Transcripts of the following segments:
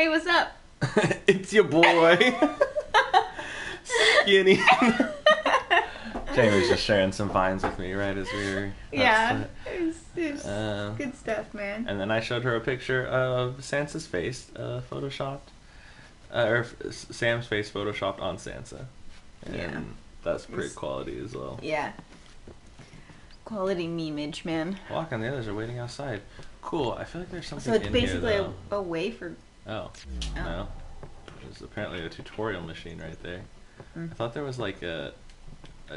Hey, what's up? It's your boy, Skinny. Jamie was just sharing some vines with me right as we were Yeah, upset. it's good stuff, man. And then I showed her a picture of Sansa's face, photoshopped, Sam's face photoshopped on Sansa, and Yeah. that's pretty quality as well. Yeah. Quality memeage, man. Walk and the others are waiting outside. Cool. I feel like there's something So it's in basically here, though. a way for... Oh, no. There's apparently a tutorial machine right there. I thought there was like a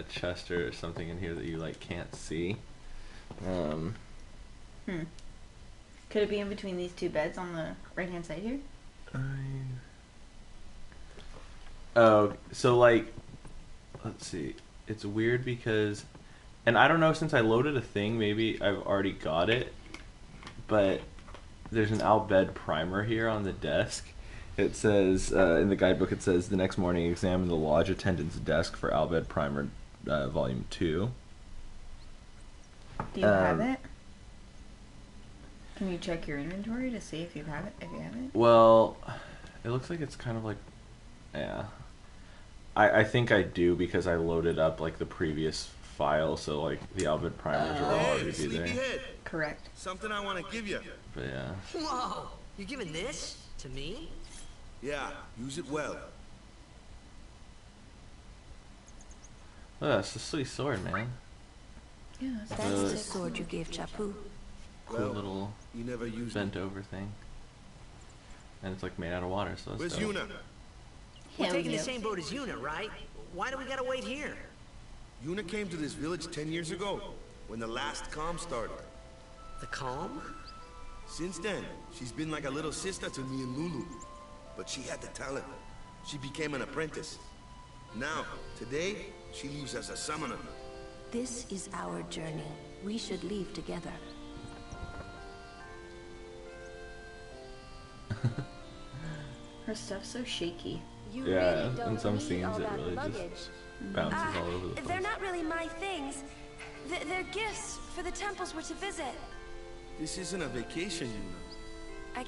chest or something in here that you like can't see. Could it be in between these two beds on the right-hand side here? Oh, so like, let's see. It's weird because, and I don't know, since I loaded a thing, maybe I've already got it, but there's an Al Bhed primer here on the desk. It says, in the guidebook, it says, the next morning examine the lodge attendant's desk for Al Bhed primer, volume 2. Do you have it? Can you check your inventory to see if you have it? If you have it? Well, it looks like it's kind of like, yeah. I think I do because I loaded up like the previous file, so like the Al Bhed primers are already there. Correct. Something I want to give you. But yeah. Whoa! You're giving this to me? Yeah, use it well. Oh, that's a sweet sword, man. Yeah, That's the sword you gave Chapu. Cool Well, little You never used it. bent over thing. And it's like made out of water, so that's Where's dope. Yuna? We're Hell taking yeah. the same boat as Yuna, right? Why do we gotta wait here? Yuna came to this village 10 years ago, when the last calm started. The calm? Since then, she's been like a little sister to me and Lulu. But she had the talent. She became an apprentice. Now, today, she leaves as a summoner. This is our journey. We should leave together. Her stuff's so shaky. You Yeah, really in don't some need scenes all it that really luggage. just bounces all over the place. They're not really my things. They're gifts for the temples we're to visit. This isn't a vacation, Yuna.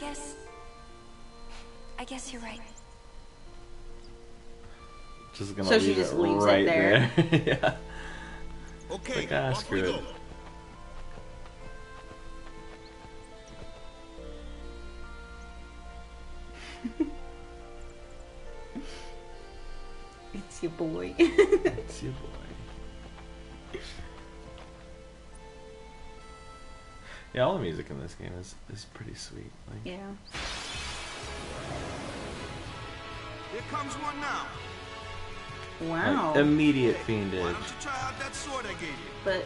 I guess you're right. Just gonna So she leave just it leaves it right there. there. Yeah. Okay, Like, ah, off we screw go. it. It's your boy. It's your boy. Yeah, all the music in this game is pretty sweet. Like, Yeah. Here comes one now. Wow. like, immediate Why fiendage. don't you try out that sword I gave you? But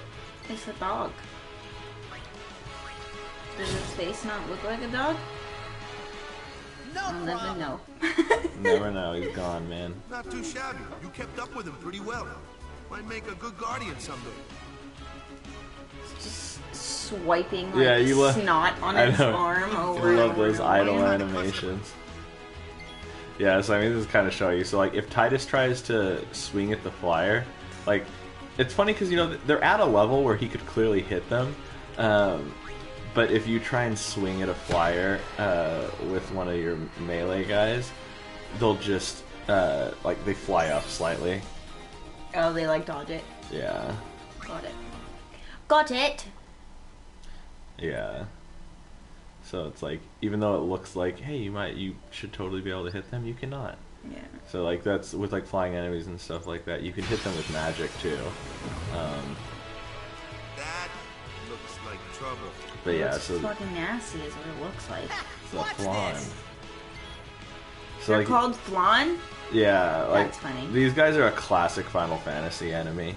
it's a dog. Does his face not look like a dog? I'll never know. Never know, he's gone, man. Not too shabby. You kept up with him pretty well. Might make a good guardian someday. Just swiping like Yeah, you love- snot on I its know. arm I over and love over those and idle over. animations. Yeah, so I mean, this is kind of showing you. So, like, if Titus tries to swing at the flyer, like, it's funny because, you know, they're at a level where he could clearly hit them. But if you try and swing at a flyer with one of your melee guys, they'll just, like, they fly up slightly. Oh, they like dodge it. Yeah. Got it. Got it! Yeah. So it's like, even though it looks like, hey, you should totally be able to hit them, you cannot. Yeah. So like that's with like flying enemies and stuff like that. You can hit them with magic too. That looks like trouble. But yeah, It's so fucking nasty is what it looks like. the flan. So They're like, called flan? yeah, like That's funny. these guys are a classic Final Fantasy enemy.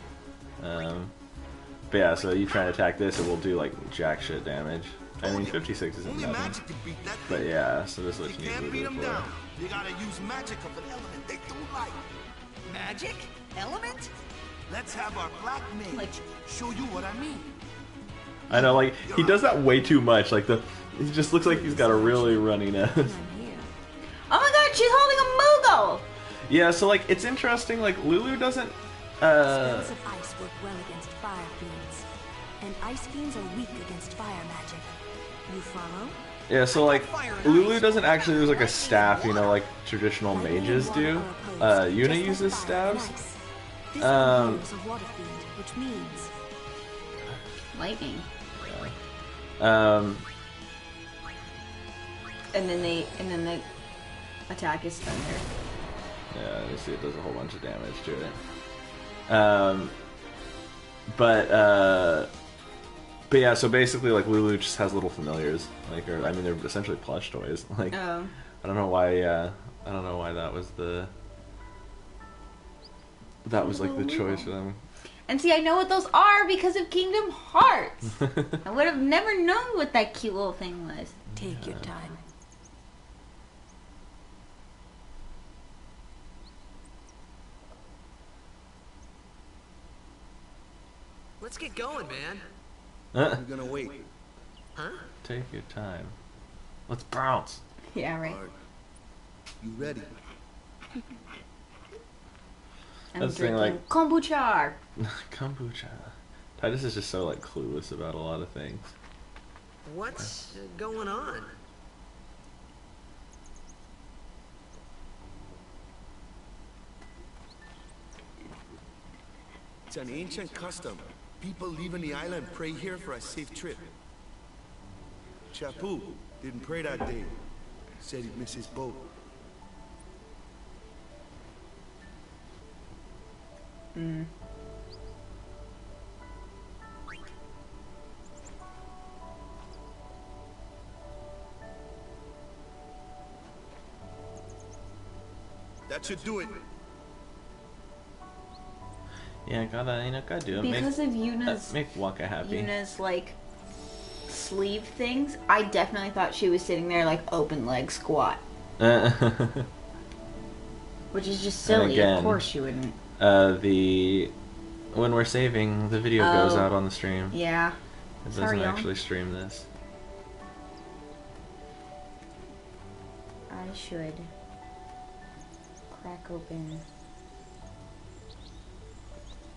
But yeah, so you try and attack this, it will do like jack shit damage. I mean, 56 isn't Only nothing. magic can beat that But thing. yeah, so this is what You you need can't to beat do them for. down. You gotta use magic of an element they don't like. Magic? Element? Let's have our black mage Like- show you what I mean. I know, like he does that way too much. Like he just looks like he's got a really runny nose. I'm here. Oh my god, she's holding a Moogle! Yeah, so like it's interesting. Like Lulu doesn't. Spells of ice work well against fire fiends, and ice fiends are weak against fire magic. You follow? Yeah, so like Lulu doesn't actually use like a staff, you know, like traditional mages do. Yuna uses staves. This one is a water fiend, which means Lightning. Um, And then the attack is thunder. yeah, you see, it does a whole bunch of damage to it. But yeah, so basically, like Lulu just has little familiars, like, or I mean, they're essentially plush toys. Like, Oh. I don't know why. I don't know why that was like the choice for them. And see, I know what those are because of Kingdom Hearts. I would have never known what that cute little thing was. take your time. Let's get going, man. I'm gonna wait. Huh? Take your time. Let's bounce. Yeah, right. Alright. You ready? I'm That's the thing, drinking like- kombucha. Kombucha. Titus is just so like clueless about a lot of things. What's going on? It's an ancient custom. People leaving the island pray here for a safe trip. Chapu didn't pray that day. Said he'd miss his boat. That should do it. Yeah, gotta do it. Because of Yuna's Make Waka happy. Yuna's like sleeve things, I definitely thought she was sitting there like open leg squat, which is just silly. again, Of course she wouldn't. When we're saving, the video goes Oh. out on the stream. Yeah. It doesn't Sorry, y'all. actually stream this. I should crack open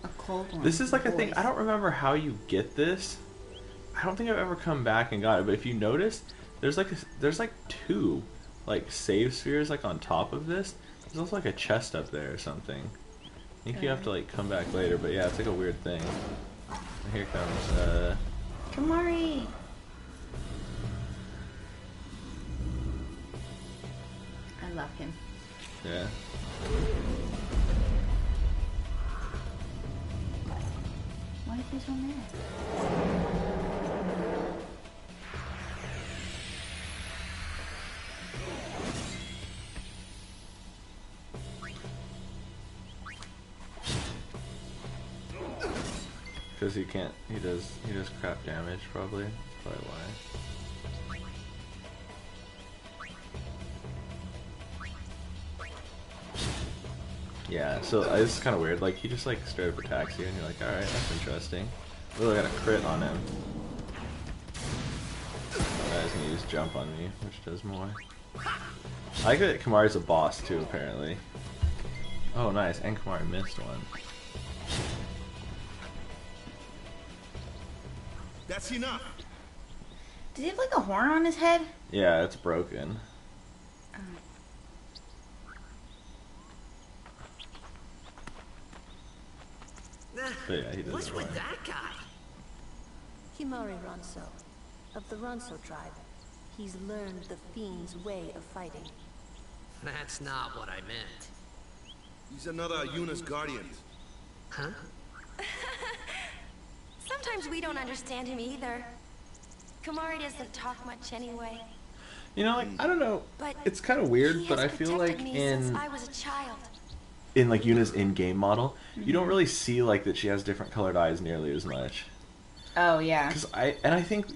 a cold one. This is like a thing. Boys. I don't remember how you get this. I don't think I've ever come back and got it. But if you notice, there's like two like save spheres like on top of this. There's also like a chest up there or something. I think you have to like come back later. But yeah, it's like a weird thing. And here comes Kamari. I love him. yeah. Why is he so mad? Because he can't. He does crap damage probably. That's probably why. Yeah, so this is kind of weird. Like, he just, like, straight up attacks you, and you're like, alright, that's interesting. Really got a crit on him. He's gonna use jump on me, which does more. I like that Kamari's a boss, too, apparently. Oh, nice. And Kamari missed one. That's enough. Does he have like a horn on his head? Yeah, it's broken. But yeah, he does What's it with fine. that guy? Himari Ronso, of the Ronso tribe. He's learned the fiend's way of fighting. That's not what I meant. He's another Yuna's guardian. Huh? Sometimes we don't understand him either. Kamari doesn't talk much anyway. You know, like, I don't know. But It's kind of weird, he but has I feel protected like me since in I was a child. like Yuna's in-game model, you don't really see like that she has different colored eyes nearly as much. Oh yeah. Because I think,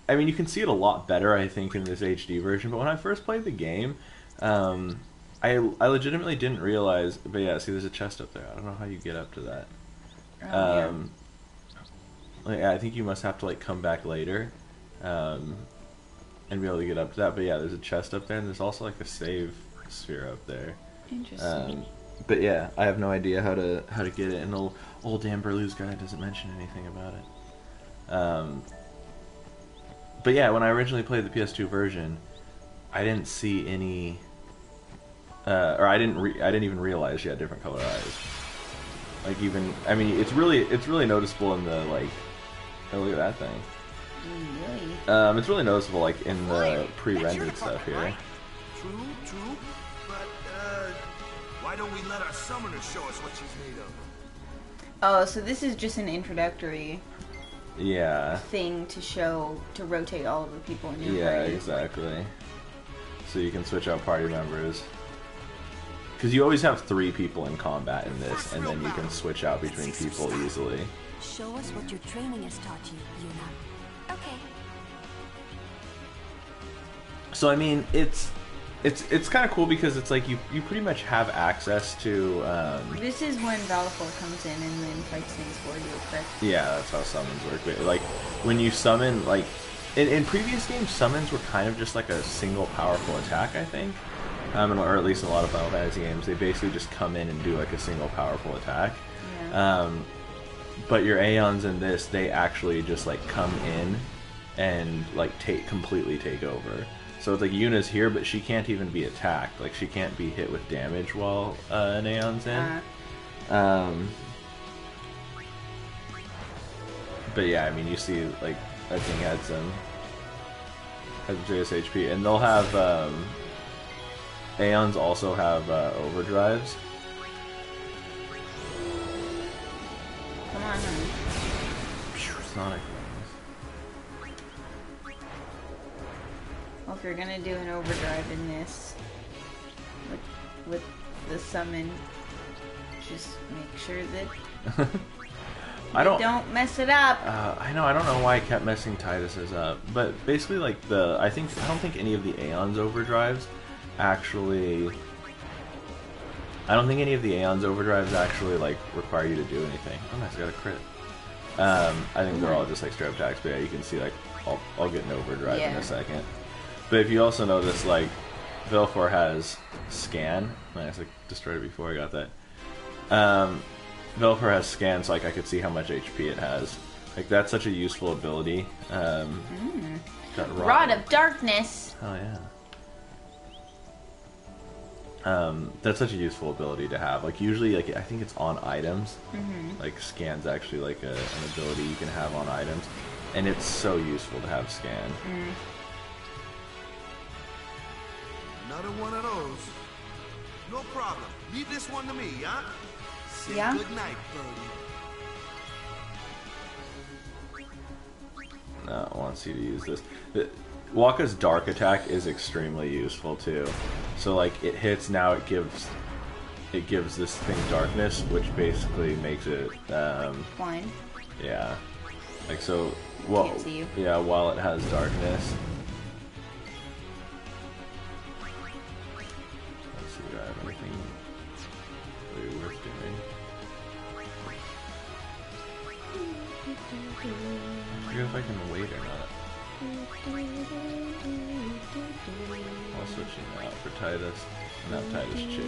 I mean, you can see it a lot better, I think, in this HD version. But when I first played the game, I legitimately didn't realize. But yeah, see, there's a chest up there. I don't know how you get up to that. Oh, Like, I think you must have to like come back later, and be able to get up to that. But yeah, there's a chest up there, and there's also like a save sphere up there. yeah. Interesting. But yeah, I have no idea how to get it, and old Dan Burlew's guy doesn't mention anything about it. But yeah, when I originally played the PS2 version, I didn't see any, or I didn't even realize she had different color eyes. Like even, I mean, it's really noticeable in the like. Oh, look at that thing. Really? It's really noticeable like in the That's your pre-rendered stuff department, here. right? True. But, why don't we let our summoner show us what she's made of? Oh, so this is just an introductory Yeah. thing to rotate all of the people in your Yeah, party. exactly. So you can switch out party members. Because you always have 3 people in combat in this, and then you can switch out between people easily. Show us what your training has taught you, Yuna. Okay. So I mean, it's kind of cool because it's like you pretty much have access to. This is when Valifor comes in and then fights things for you, correct? Yeah, that's how summons work. But, like when you summon, like in previous games, summons were kind of just like a single powerful attack, I think. Or at least in a lot of Final Fantasy games, they basically just come in and do like a single powerful attack. Yeah. But your Aeons in this, they actually just like come in and like completely take over. So it's like Yuna's here, but she can't even be attacked. Like she can't be hit with damage while an Aeon's in. But yeah, I mean, you see like that thing had some serious HP, and they'll have Aeons also have overdrives. Come on, honey. Sonic wings. Well, if you're gonna do an overdrive in this, with the summon, just make sure that I don't mess it up. I know. I don't know why I kept messing Tidus's up, but basically, like I don't think any of the Aeon's overdrives actually. I don't think any of the Aeon's overdrives actually like require you to do anything. Oh, nice, I got a crit. I think they're all just like straight up attacks, but yeah, you can see like I'll get an overdrive in Yeah. a second. But if you also notice, like Valifor has scan. Nice, I destroyed it before I got that. Valifor has scan, so like I could see how much HP it has. Like that's such a useful ability. Got Rod of Darkness. Oh yeah. That's such a useful ability to have. Like usually, like I think it's on items. Like scan's actually like an ability you can have on items, and it's so useful to have scan. Another one of those. No problem. Leave this one to me, huh? Say Yeah. good night, birdie. No, it wants you to use this. Wakka's dark attack is extremely useful too. So like it hits now, it gives this thing darkness, which basically makes it Blind. yeah. Like so, well, Can't see you. yeah, while it has darkness. Let's see, do I have anything really worth doing? I forget if I can wait or not. I'll switch him out for Tidus. Not Tidus Che.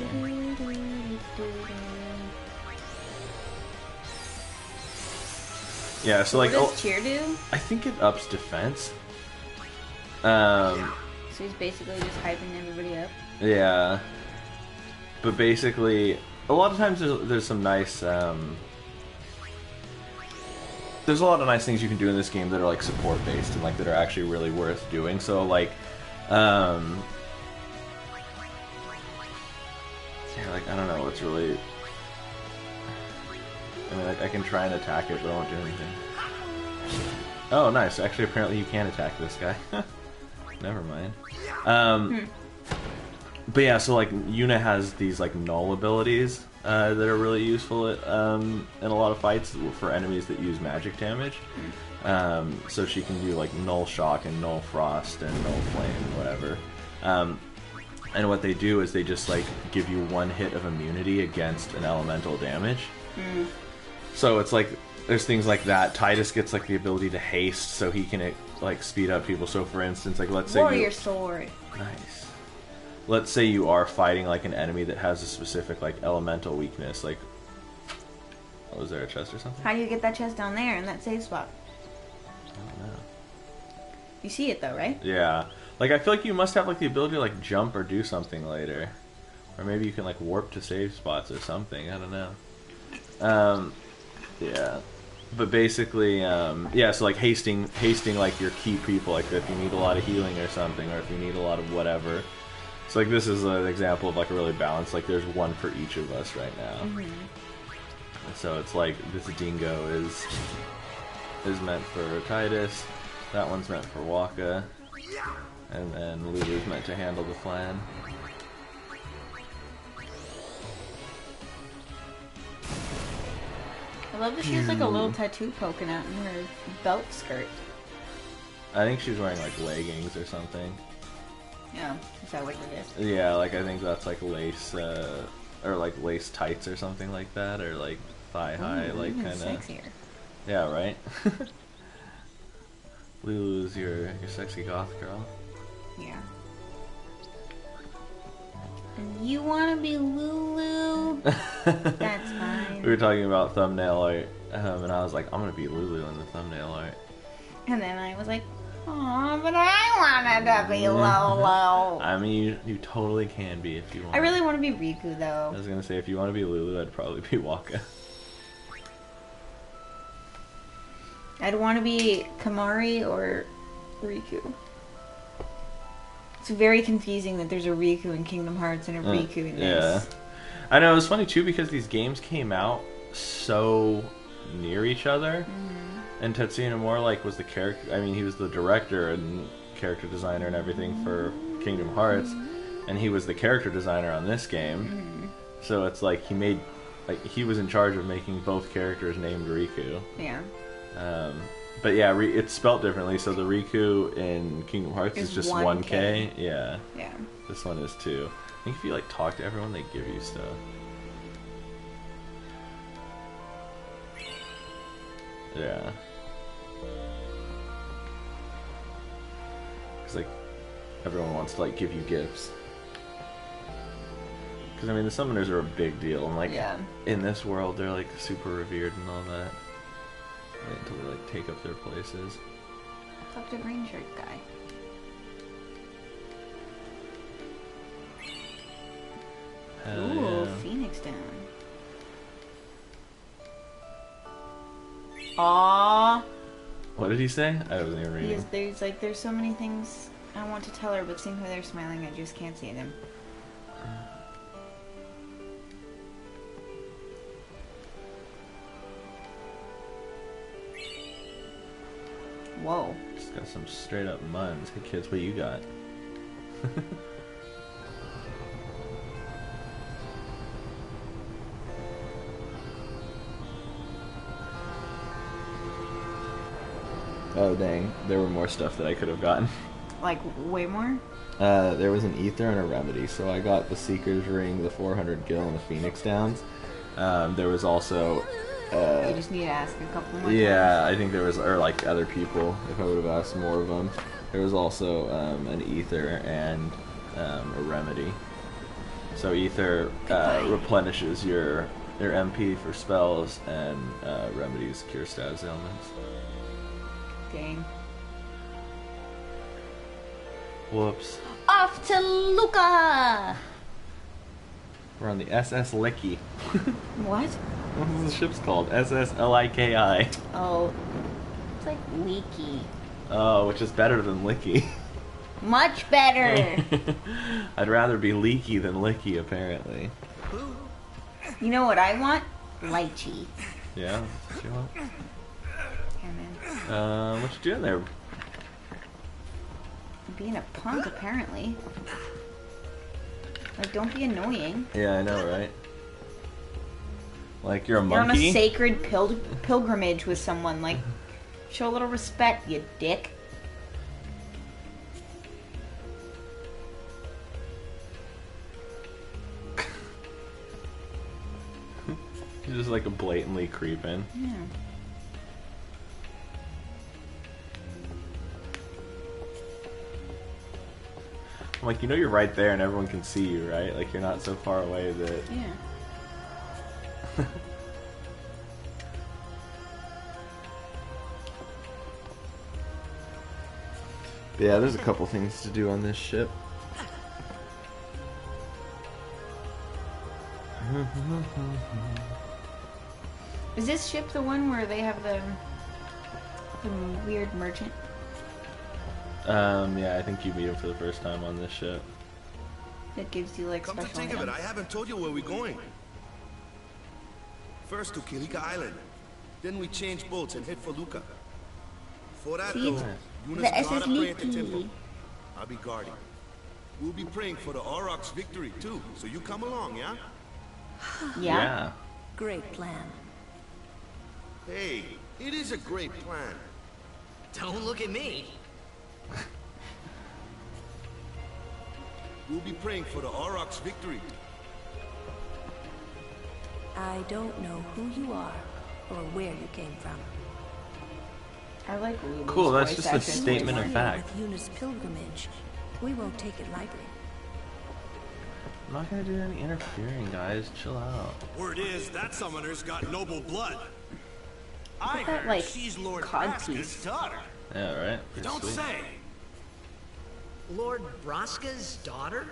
Yeah, so like, What does Cheer do? I think it ups defense. So he's basically just hyping everybody up. Yeah. But basically, a lot of times there's some nice, there's a lot of nice things you can do in this game that are like support based and like that are actually really worth doing. So like, yeah, like I don't know what's really. I mean, like, I can try and attack it, but I won't do anything. Oh, nice. Actually, apparently you can attack this guy. Never mind. But yeah, so like Yuna has these like null abilities that are really useful in a lot of fights for enemies that use magic damage. So she can do like null shock and null frost and null flame and whatever. And what they do is they just like give you one hit of immunity against an elemental damage. So it's like there's things like that. Tidus gets like the ability to haste, so he can like speed up people. So for instance, like let's say Warrior sword. nice. Let's say you are fighting like an enemy that has a specific like elemental weakness. Like, oh, was there a chest or something? How do you get that chest down there in that safe spot? I don't know. You see it though, right? Yeah. Like, I feel like you must have, like, the ability to, like, jump or do something later. Or maybe you can, like, warp to save spots or something. I don't know. Yeah. But basically, yeah, so, like, hasting, like, your key people. Like, if you need a lot of healing or something, or if you need a lot of whatever. So, like, this is an example of, like, a really balanced, like, there's one for each of us right now. So it's like, this dingo is meant for Titus, that one's meant for Waka, and then Lulu's meant to handle the flan. I love that she has like a little tattoo poking out in her belt skirt. I think she's wearing like leggings or something. Yeah, is that what it is? Yeah, like I think that's like lace, or like lace tights or something like that, or like thigh high, like Even kind of. sexier. Yeah, right. Lulu's your sexy goth girl. Yeah. And you want to be Lulu? That's fine. We were talking about thumbnail art, and I was like, I'm gonna be Lulu in the thumbnail art. And then I was like, aw, but I wanted to be Lulu. I mean, you totally can be if you want. I really want to be Riku I though. was gonna say, if you want to be Lulu, I'd probably be Waka. I'd want to be Kamari or Riku. It's very confusing that there's a Riku in Kingdom Hearts and a Riku in this. Yeah. I know, it was funny too because these games came out so near each other. And Tetsuya Nomura, like, was the character, I mean, he was the director and character designer and everything for Kingdom Hearts, and he was the character designer on this game. So it's like he made, like, he was in charge of making both characters named Riku. Yeah. But yeah, it's spelt differently, so the Riku in Kingdom Hearts is just 1K. 1K. Yeah. Yeah. This one is 2. I think if you, like, talk to everyone, they give you stuff. Yeah. Because, like, everyone wants to, like, give you gifts. Because, I mean, the summoners are a big deal. And, like, Yeah. in this world, they're, like, super revered and all that. Until they, like, take up their places. Talk to green shirt guy. Hell Ooh, yeah. Phoenix down. Aww. What did he say? I wasn't even reading. There's so many things I want to tell her, but seeing how they're smiling, I just can't see them. Whoa. Just got some straight up muns. Hey kids, what you got? Oh dang, there were more stuff that I could have gotten. Like, way more? There was an ether and a remedy, so I got the Seeker's Ring, the 400 gil, and the Phoenix Downs. There was also... You just need to ask a couple more yeah, I think there was, or like other people, if I would have asked more of them. There was also an ether and a remedy. So ether replenishes your MP for spells, and remedies cure status ailments. Dang. Whoops. Off to Luca! We're on the SS Licky. What? What is the ship's called? SS Liki. Oh, it's like leaky. Oh, which is better than Licky. Much better! I'd rather be leaky than licky, apparently. You know what I want? Lychee. Yeah, that's what you want. Here, man. What you doing there? Being a punk, apparently. Like, don't be annoying. Yeah, I know, right? Like, you're a You're on monkey? a sacred pilgrimage with someone. Like, show a little respect, you dick. You're just like blatantly creeping. Yeah. I'm like, you know you're right there and everyone can see you, right? Like, you're not so far away that... Yeah. Yeah, there's a couple things to do on this ship. Is this ship the one where they have the weird merchant? Yeah, I think you meet him for the first time on this ship. That gives you like Come to special think of it, items. I haven't told you where we're going. First to Kilika Island. Then we change boats and head for Luca. For that, See? though, The Yuna's gotta SS pray at the Liki. temple. I'll be guarding. We'll be praying for the Aurochs' victory, too. So you come along, yeah? Yeah. Great plan. Hey, it is a great plan. Don't look at me. We'll be praying for the Aurochs' victory. I don't know who you are or where you came from. I like Lulu's Cool, that's voice just a acting. statement of Familiar fact. with Yuna's pilgrimage. We won't take it lightly. I'm not gonna do any interfering, guys. Chill out. Word is that summoner's got noble blood. I Look at that, heard like, she's Lord cod Braska's piece. daughter. Yeah, right? You Pretty don't sweet. say. Lord Braska's daughter?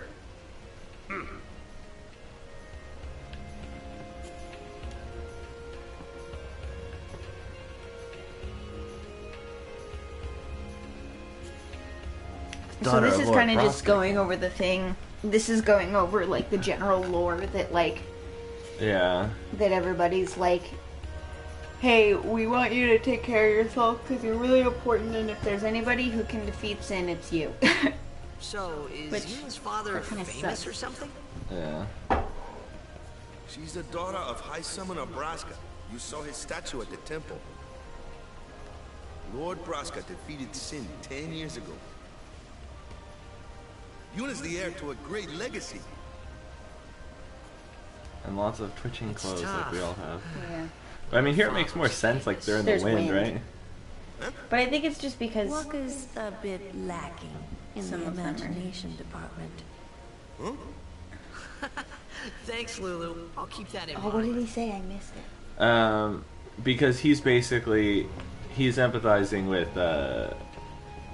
So Daughter this of is Lord kind of just Braska. going over the thing. This is going over like the general lore that like Yeah. that everybody's like, hey, we want you to take care of yourself because you're really important, and if there's anybody who can defeat sin, it's you. So, is Which- Yuna's father that kinda famous sucks. or something? Yeah. She's the daughter of High Summoner Braska. You saw his statue at the temple. Lord Braska defeated Sin 10 years ago. Yuna's the heir to a great legacy. And lots of twitching It's clothes like we tough. all have. Yeah. But I mean, here it makes more sense, like they're in There's the wind, wind. right? But I think it's just because Waka's a bit lacking in Some the of them are. imagination department. Thanks, Lulu. I'll keep that in oh, what mind. did he say? I missed it. Because he's basically he's empathizing with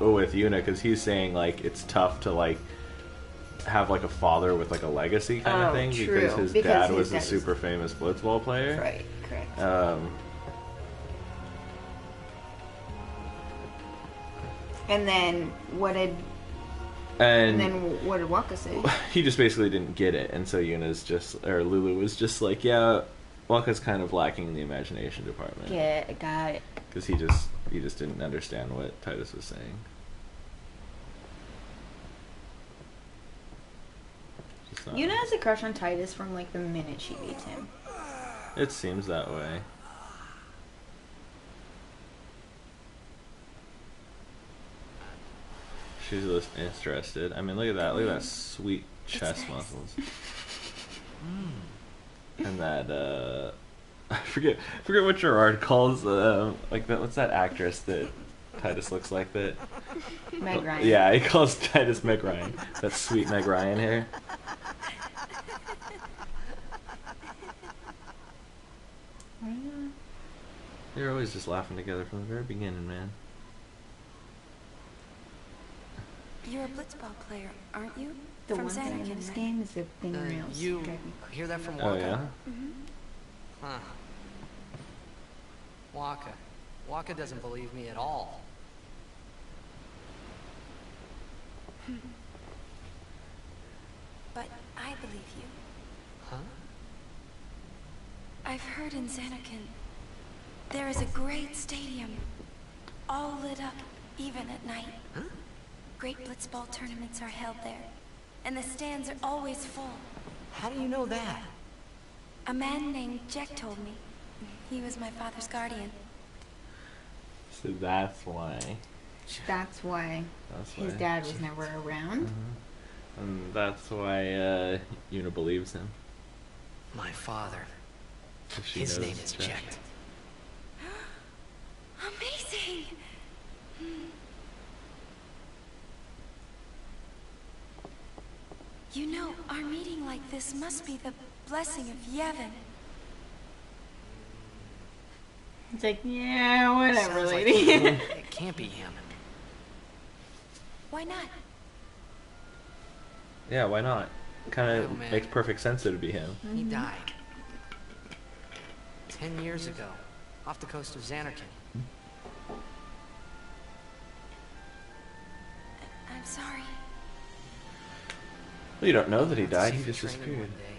Yuna because he's saying like it's tough to like have like a father with like a legacy kind of Oh, thing true. because his Because dad his was dad a is- super famous blitzball player. Right. Correct. And then what did And then what did Waka say? he just basically didn't get it, and so Lulu was just like, yeah, Waka's kind of lacking in the imagination department Got it. because he just didn't understand what Titus was saying. Just not- Yuna has a crush on Titus from like the minute she meets him. It seems that way. She's just interested. I mean, look at that. Look at that sweet chest nice. muscles. And that, I forget what Gerard calls, like, that. What's that actress that Titus looks like that? Meg Ryan. Yeah, he calls Titus Meg Ryan. That sweet Meg Ryan hair. They're always just laughing together from the very beginning, man. You're a blitzball player, aren't you? The From one thing in Xanarkand, this right? game is the fingernails. You Drive me crazy. hear that from Oh Waka? yeah. Huh. Waka doesn't believe me at all. But I believe you. Huh? I've heard in Xanarkand, there is a great stadium, all lit up, even at night. Huh? Great blitzball tournaments are held there, and the stands are always full. How do you know that? A man named Jack told me. He was my father's guardian. So that's why. That's why That's his why. dad was never around. And that's why Yuna believes him. My father. 'Cause she His knows name is Jack. Jack. Amazing! You know, our meeting like this must be the blessing of Yevon. It's like, yeah, whatever, Sounds like lady. it can't be him. Why not? Yeah, why not? Kind Oh, of man. makes perfect sense that it'd be him. He died 10 years ago, off the coast of Xanarkand. I'm sorry. Well, you don't know that he Went to died. sea He for just training disappeared. one day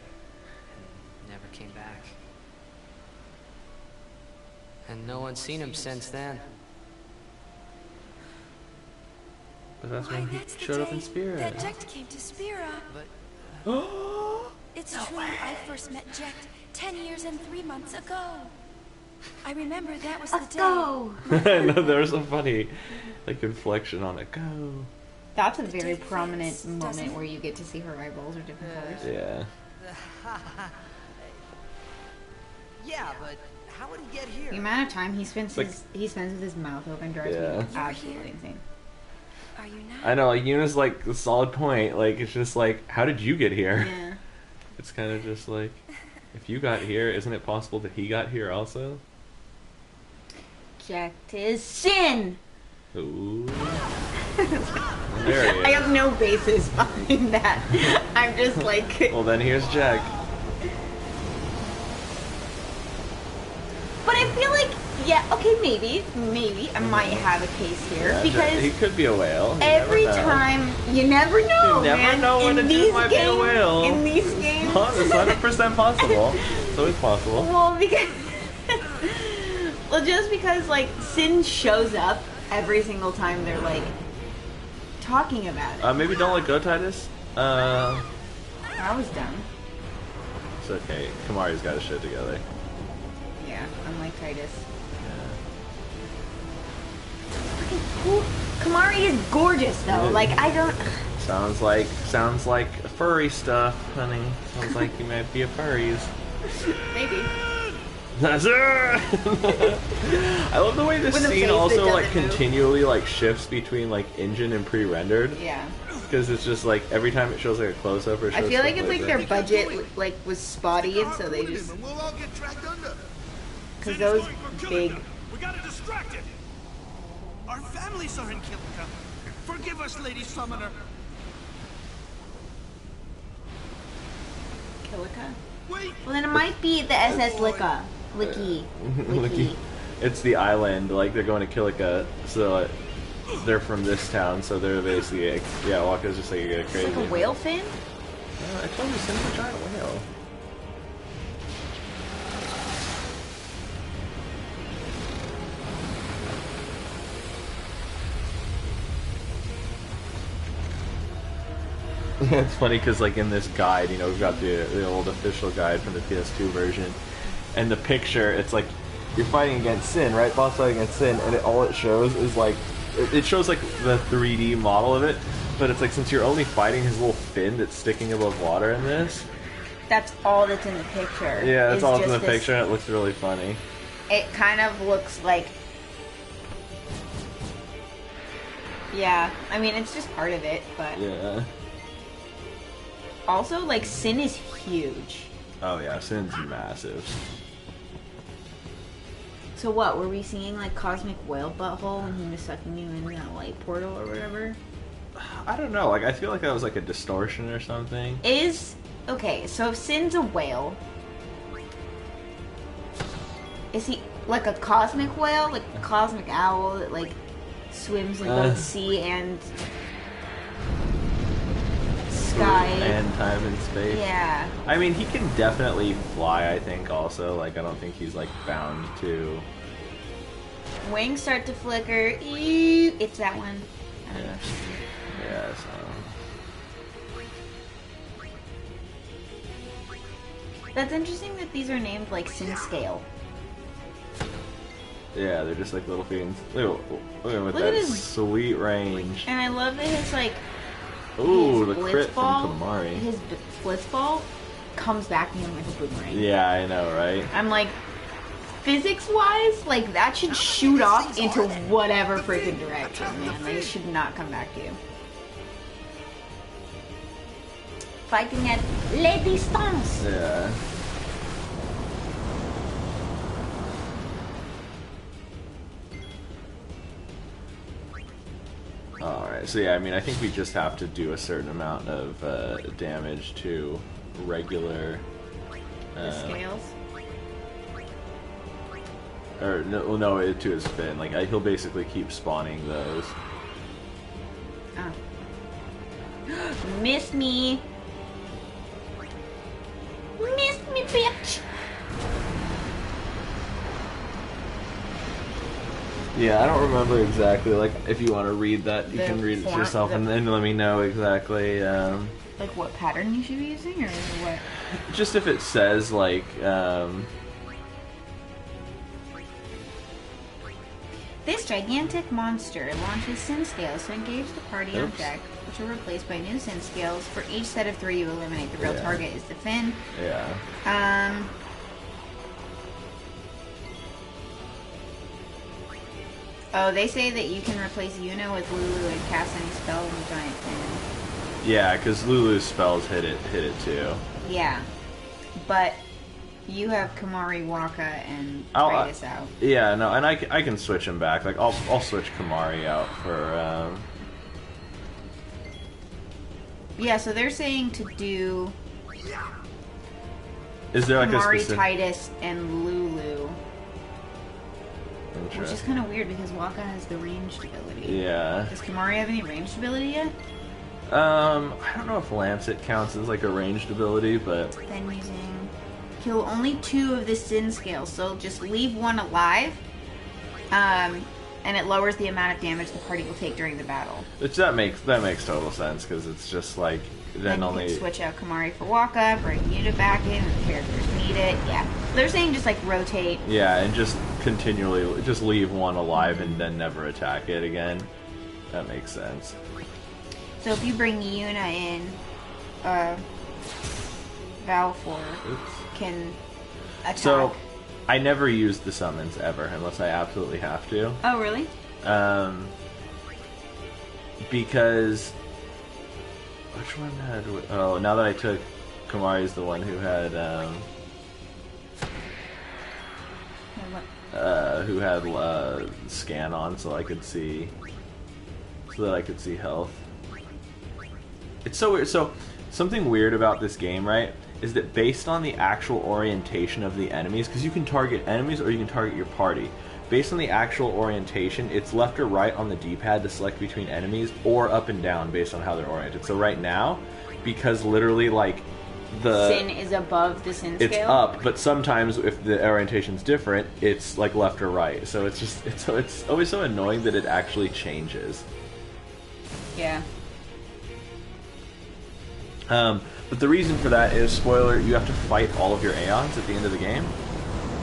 and never came back. And no one's seen him since then. But that's Why, when he that's the showed up in day Spira. that Jecht came to Spira. But It's true, I first met Jecht 10 years and 3 months ago. I remember that was the day. Go. No, there's a funny like inflection on it. Go. That's a The very day prominent fits, moment doesn't it? where you get to see her eyeballs are different colors. Yeah. yeah, but how would he get here? The amount of time he spends Like- he spends with his mouth open drives Yeah. me absolutely insane. Are you not? I know, like Yuna's like a solid point. Like it's just like, how did you get here? Yeah. It's kind of just like, if you got here, isn't it possible that he got here also? Jecht is Sin. Ooh. There he I is. have no basis behind that. I'm just like. Well, then here's Jack. But I feel like, yeah, okay, maybe I might have a case here Yeah, because he could be a whale. You every never know. time you never know, You never man. know when in a dude these might be a games, whale. in these games. It's 100% possible. It's always possible. Well, because well, just because like Sin shows up every single time they're like talking about it. Maybe don't let go, Titus. I was done. It's okay. Kamari's got his shit together. Yeah, unlike Titus. Yeah. Freaking cool. Kamari is gorgeous though. Yeah. Like I don't. Sounds like furry stuff, honey. Sounds like you might be a furries. Maybe. I love the way this With a face scene that also like doesn't move. continually like shifts between like engine and pre-rendered. Yeah. Because it's just like every time it shows like a close up or I shows feel like stuff it's like that. their budget like was spotty and so they just And we'll all get dragged under. because Sin is those going for big. Kilika. We gotta distract it. Our families are in Kilika. Forgive us, Lady Summoner. Kilika? Wait! Well, then it might be the SS Licka. Licky. Licky. It's the island, like they're going to Kilika, so they're from this town, so they're basically like, yeah, Waka's just like a It's crazy. like a whale fin? I told you, Sin's a giant whale. It's funny because like in this guide, you know, we've got the old official guide from the PS2 version, and the picture, it's like you're fighting against Sin, right? Boss fighting against Sin, and all it shows is like it shows like the 3D model of it, but it's like since you're only fighting his little fin that's sticking above water in this. That's all that's in the picture. Yeah, that's is all that's in the just this- picture, and it looks really funny. It kind of looks like. Yeah, I mean, it's just part of it, but. Yeah. Also, like, Sin is huge. Oh yeah, Sin's massive. So what, were we seeing, like, cosmic whale butthole and he was sucking you in that light portal or whatever? I don't know, like I feel like that was like a distortion or something. Okay, so if Sin's a whale, is he like a cosmic whale? Like a cosmic owl that, like, swims in both sea and sky? And time and space. Yeah. I mean, he can definitely fly, I think, also. Like, I don't think he's, like, bound to... Wings start to flicker. Ew, it's that one. I don't know. Yeah, so... That's interesting that these are named like Sin Scale. Yeah, they're just like little fiends. Look at Look that at his- sweet range. And I love that his like Ooh, his the crit blitzball, from Kamari. his blitzball comes back to him like a boomerang. Yeah, I know, right? I'm like, physics-wise, like that should shoot off into whatever freaking direction, man. Like it should not come back to you. Fighting at La Distance. Yeah. Alright, Alright, so yeah, I mean, I think we just have to do a certain amount of damage to regular... The scales. Or, no, to his fin. Like, he'll basically keep spawning those. Oh. Miss me! Miss me, bitch! Yeah, I don't remember exactly. Like, if you want to read that, you The can read it form- yourself and then let me know exactly. Like what pattern you should be using, or what? Just if it says, like, This gigantic monster launches sin scales to engage the party on Oops. deck, which are replaced by new sin scales. For each set of 3 you eliminate, the real target is the fin. yeah. Oh, they say that you can replace Yuna with Lulu and cast any spell on the giant fin. Yeah, because Lulu's spells hit it too. Yeah. But you have Kamari Waka and Titus out. Yeah, no, and I can switch him back. Like, I'll switch Kamari out for, Yeah, so they're saying to do Is there like a Kamari, specific... Titus, and Lulu. Which is Interesting. kind of weird because Waka has the ranged ability. Yeah. Does Kamari have any ranged ability yet? I don't know if Lancet counts as like a ranged ability, but... Then using... Kill only 2 of the sin scales, so just leave 1 alive. And it lowers the amount of damage the party will take during the battle. Which that makes total sense, because it's just like... Then you only... can switch out Kamari for Waka, bring Yuta back in if the characters need it. Yeah. They're saying just like rotate. Yeah, and just continually... Just leave 1 alive and then never attack it again. That makes sense. So if you bring Yuna in, Valfor can attack. So, I never use the summons ever, unless I absolutely have to. Oh, really? Because... Which one had... Oh, now that I took... Kamari's the one who had, scan on, so I could see... So that I could see health. It's so weird. So, something weird about this game, right, is that based on the actual orientation of the enemies, because you can target enemies or you can target your party. Based on the actual orientation, it's left or right on the D-pad to select between enemies, or up and down based on how they're oriented. So right now, because literally, like, the... Sin is above the sin scale? It's up, but sometimes if the orientation's different, it's, like, left or right. So it's just... It's always so annoying that it actually changes. Yeah. But the reason for that is, spoiler, you have to fight all of your Aeons at the end of the game.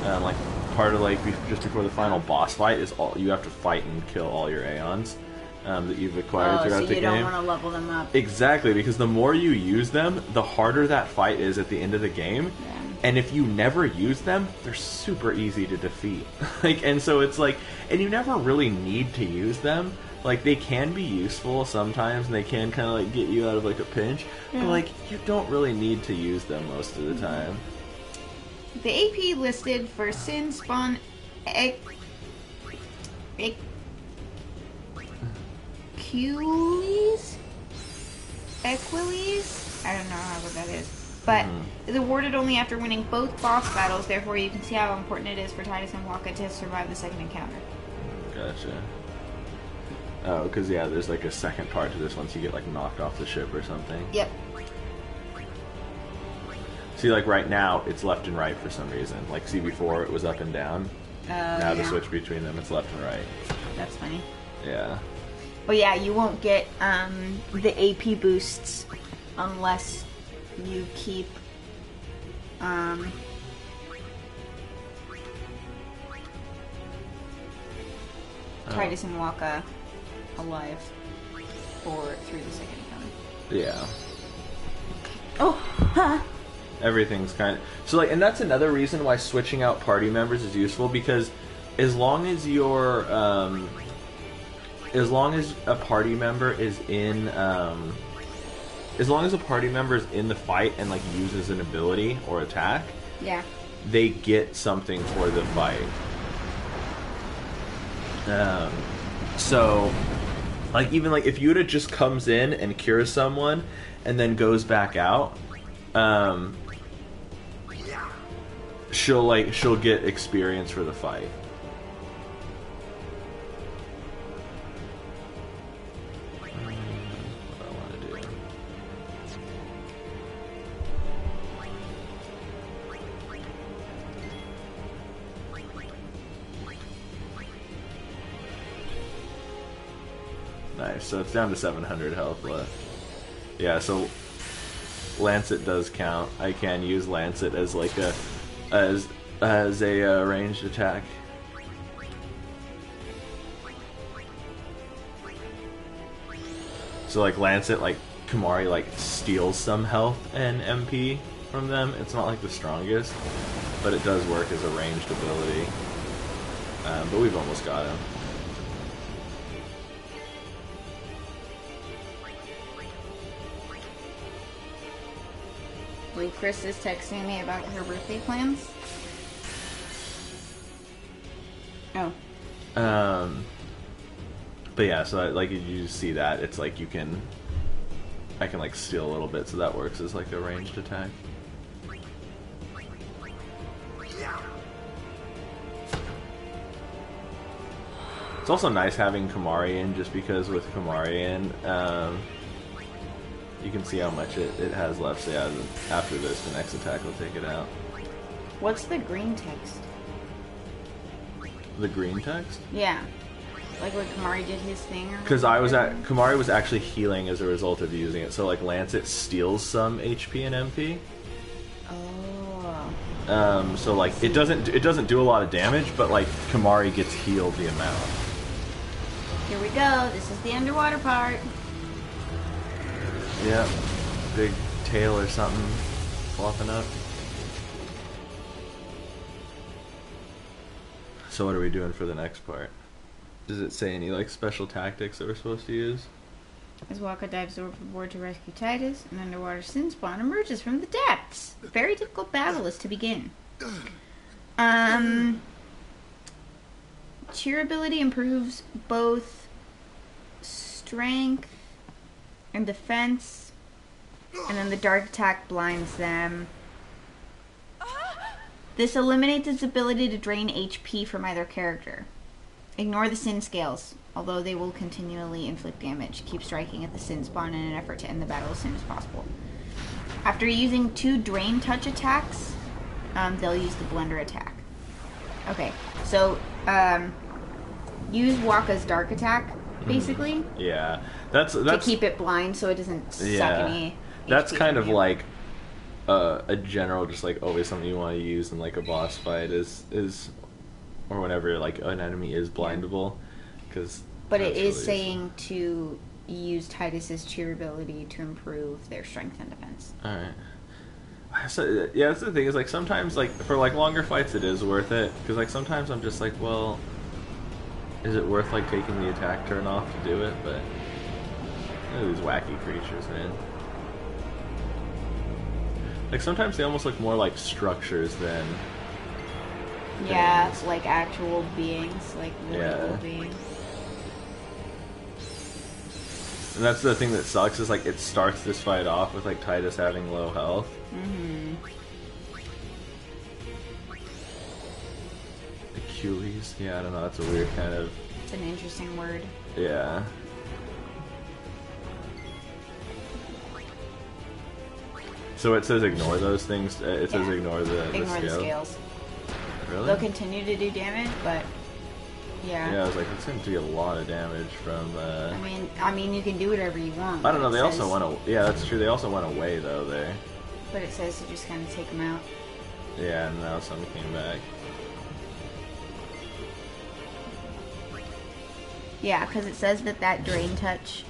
Like, part of, like, just before the final boss fight is all you have to fight and kill all your Aeons that you've acquired throughout the game. So you don't want to level them up. Exactly, because the more you use them, the harder that fight is at the end of the game. Yeah. And if you never use them, they're super easy to defeat. Like, and so it's like, and you never really need to use them. Like, they can be useful sometimes, and they can kind of, like, get you out of, like, a pinch. Yeah. But, like, you don't really need to use them most of the time. The AP listed for Sin Spawn Equiles? Equiles? I don't know what that is. But is awarded only after winning both boss battles, therefore you can see how important it is for Titus and Waka to survive the second encounter. Gotcha. Oh, because, yeah, there's, like, a second part to this once you get, like, knocked off the ship or something. Yep. See, like, right now, it's left and right for some reason. Like, see, before it was up and down. Now to switch between them, it's left and right. That's funny. Yeah. But yeah, you won't get the AP boosts unless you keep Titus and Waka alive through the second encounter. Yeah. Oh, huh. Everything's kind of... So, like, and that's another reason why switching out party members is useful, because as long as you're, as long as a party member is in, as long as a party member is in the fight and, like, uses an ability or attack, Yeah. they get something for the fight. So, Like, even like if Yuta just comes in and cures someone and then goes back out, she'll get experience for the fight. What do I want to do? Nice, so it's down to 700 health left. Yeah, so Lancet does count. I can use Lancet as like a ranged attack. So like Lancet, like Kimahri, like steals some health and MP from them. It's not like the strongest, but it does work as a ranged ability. But we've almost got him. Wait, Chris is texting me about her birthday plans. Oh. But yeah, so like you see that it's like I can like steal a little bit, so that works as like a ranged attack. It's also nice having Kimahri in, just because with Kimahri in, you can see how much it has left. So yeah, after this, the next attack will take it out. What's the green text? The green text? Yeah. Like when Kimahri did his thing? Because Kimahri was actually healing as a result of using it. So like Lancet steals some HP and MP. Oh. So like it doesn't do a lot of damage, but like Kimahri gets healed the amount. Here we go. This is the underwater part. Yeah, big tail or something flopping up. So what are we doing for the next part? Does it say any like special tactics that we're supposed to use? As Wakka dives overboard to rescue Titus, an underwater sin spawn emerges from the depths. Very difficult battle is to begin. Cheer ability improves both strength and defense, and then the dark attack blinds them. This eliminates its ability to drain HP from either character. Ignore the sin scales, although they will continually inflict damage. Keep striking at the sin spawn in an effort to end the battle as soon as possible. After using 2 drain touch attacks, they'll use the blender attack. Okay, so use Wakka's dark attack, basically. Yeah, that's to keep it blind so it doesn't suck any. That's HP kind from of you. like a general, just like always something you want to use in like a boss fight is or whenever like an enemy is blindable, because. But it is saying to use Titus's cheer ability to improve their strength and defense. All right. So yeah, that's the thing, is like sometimes like for like longer fights it is worth it, because like sometimes I'm just like, well, is it worth like taking the attack turn off to do it? But look at these wacky creatures, man. Like sometimes they almost look more like structures than Yeah, things. like actual beings, like literal beings. And that's the thing that sucks, is like it starts this fight off with like Titus having low health. Achilles? Yeah, I don't know, that's a weird kind of... It's an interesting word. Yeah. So it says ignore those things, it says ignore the Ignore the scale. scales. Really? They'll continue to do damage, but yeah. Yeah, I was like, it's going to do a lot of damage from... I mean, you can do whatever you want. I don't know, but they it also says- went... Yeah, that's true, they also went away, though, there. But it says to just kind of take them out. Yeah, and now some came back. Yeah, because it says that drain touch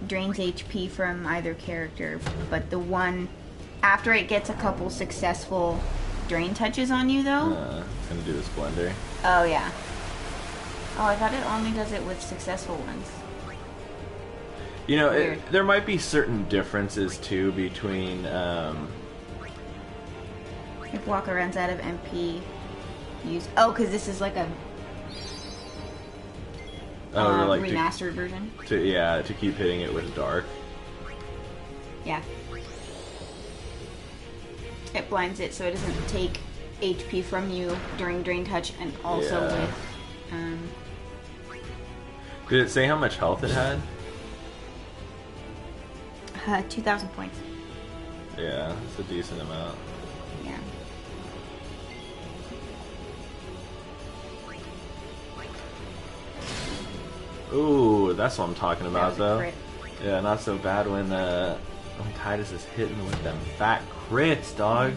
drains HP from either character, but the one after it gets a couple successful drain touches on you, though. It's going to do this blender. Oh yeah. Oh, I thought it only does it with successful ones. You know, Weird. there might be certain differences, too, between... If Wakka runs out of MP, use... Oh, because this is like a... Oh, like remastered version. to keep hitting it with dark. Yeah. It blinds it so it doesn't take HP from you during Drain Touch, and also Yeah. with... Did it say how much health it had? 2,000 points. Yeah, it's a decent amount. Yeah. Ooh, that's what I'm talking That about, was a though. crit. Yeah, not so bad when Titus is hitting with them fat crits, dog.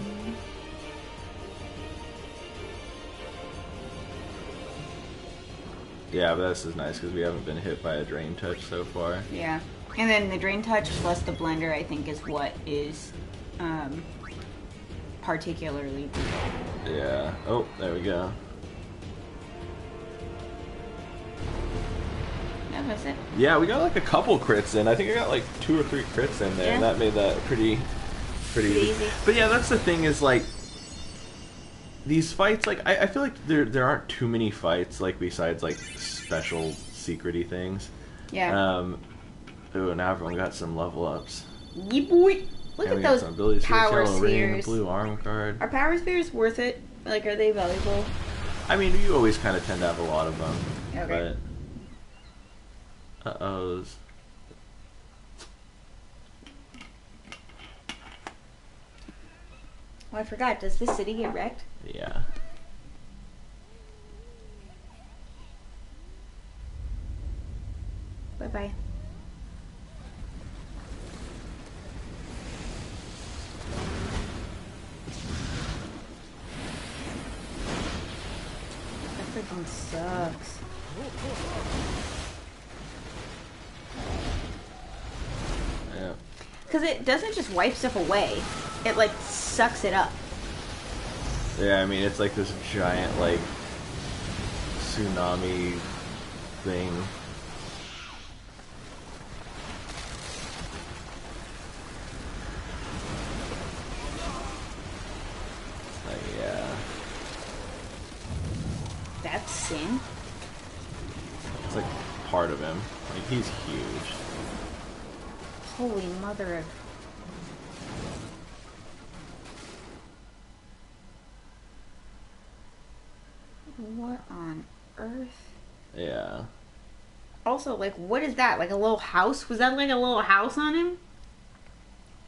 Yeah, but this is nice because we haven't been hit by a Drain Touch so far. Yeah. And then the Drain Touch plus the Blender, I think, is what is particularly brutal. Yeah. Oh, there we go. No, that's it. Yeah, we got like a couple crits in. I think I got like 2 or 3 crits in there, and Yeah. that made that pretty easy. But yeah, that's the thing is like these fights. Like I feel like there aren't too many fights like besides like special secrety things. Yeah. Ooh, now everyone got some level ups. Yeah, boy. Look And at we got those some abilities, power yellow ring, spheres. blue arm card. Are power spheres worth it? Like, are they valuable? I mean, you always kind of tend to have a lot of them. Okay. But uh-ohs. Oh, I forgot. Does this city get wrecked? Yeah. Bye-bye. That freaking sucks. Yeah. Because it doesn't just wipe stuff away. It, like, sucks it up. Yeah, I mean, it's like this giant, like, tsunami thing. Like, yeah. That's sin. It's like part of him. Like, he's huge. Holy mother of... What on earth? Yeah. Also, like, what is that? Like a little house? Was that like a little house on him?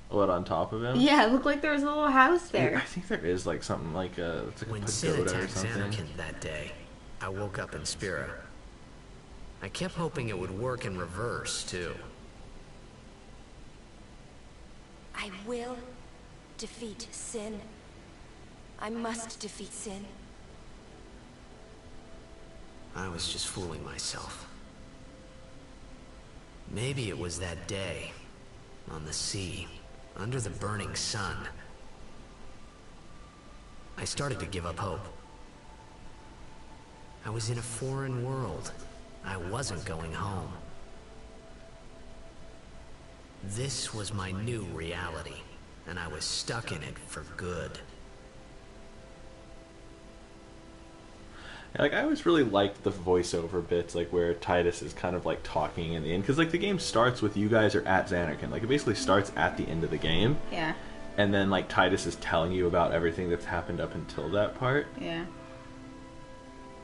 What, on top of him? Yeah, it looked like there was a little house I there. think there is, like, something like a, it's like When a Sin pagoda or attacked something. Zanarkand that day, I woke up in Spira. I kept hoping it would work in reverse, too. I will defeat Sin. I must defeat Sin. I was just fooling myself. Maybe it was that day, on the sea, under the burning sun. I started to give up hope. I was in a foreign world. I wasn't going home. This was my new reality, and I was stuck in it for good. Like, I always really liked the voiceover bits, like, where Titus is kind of, like, talking in the end. Because, like, the game starts with you guys are at Zanarkand. Like, it basically starts at the end of the game. Yeah. And then, like, Titus is telling you about everything that's happened up until that part. Yeah.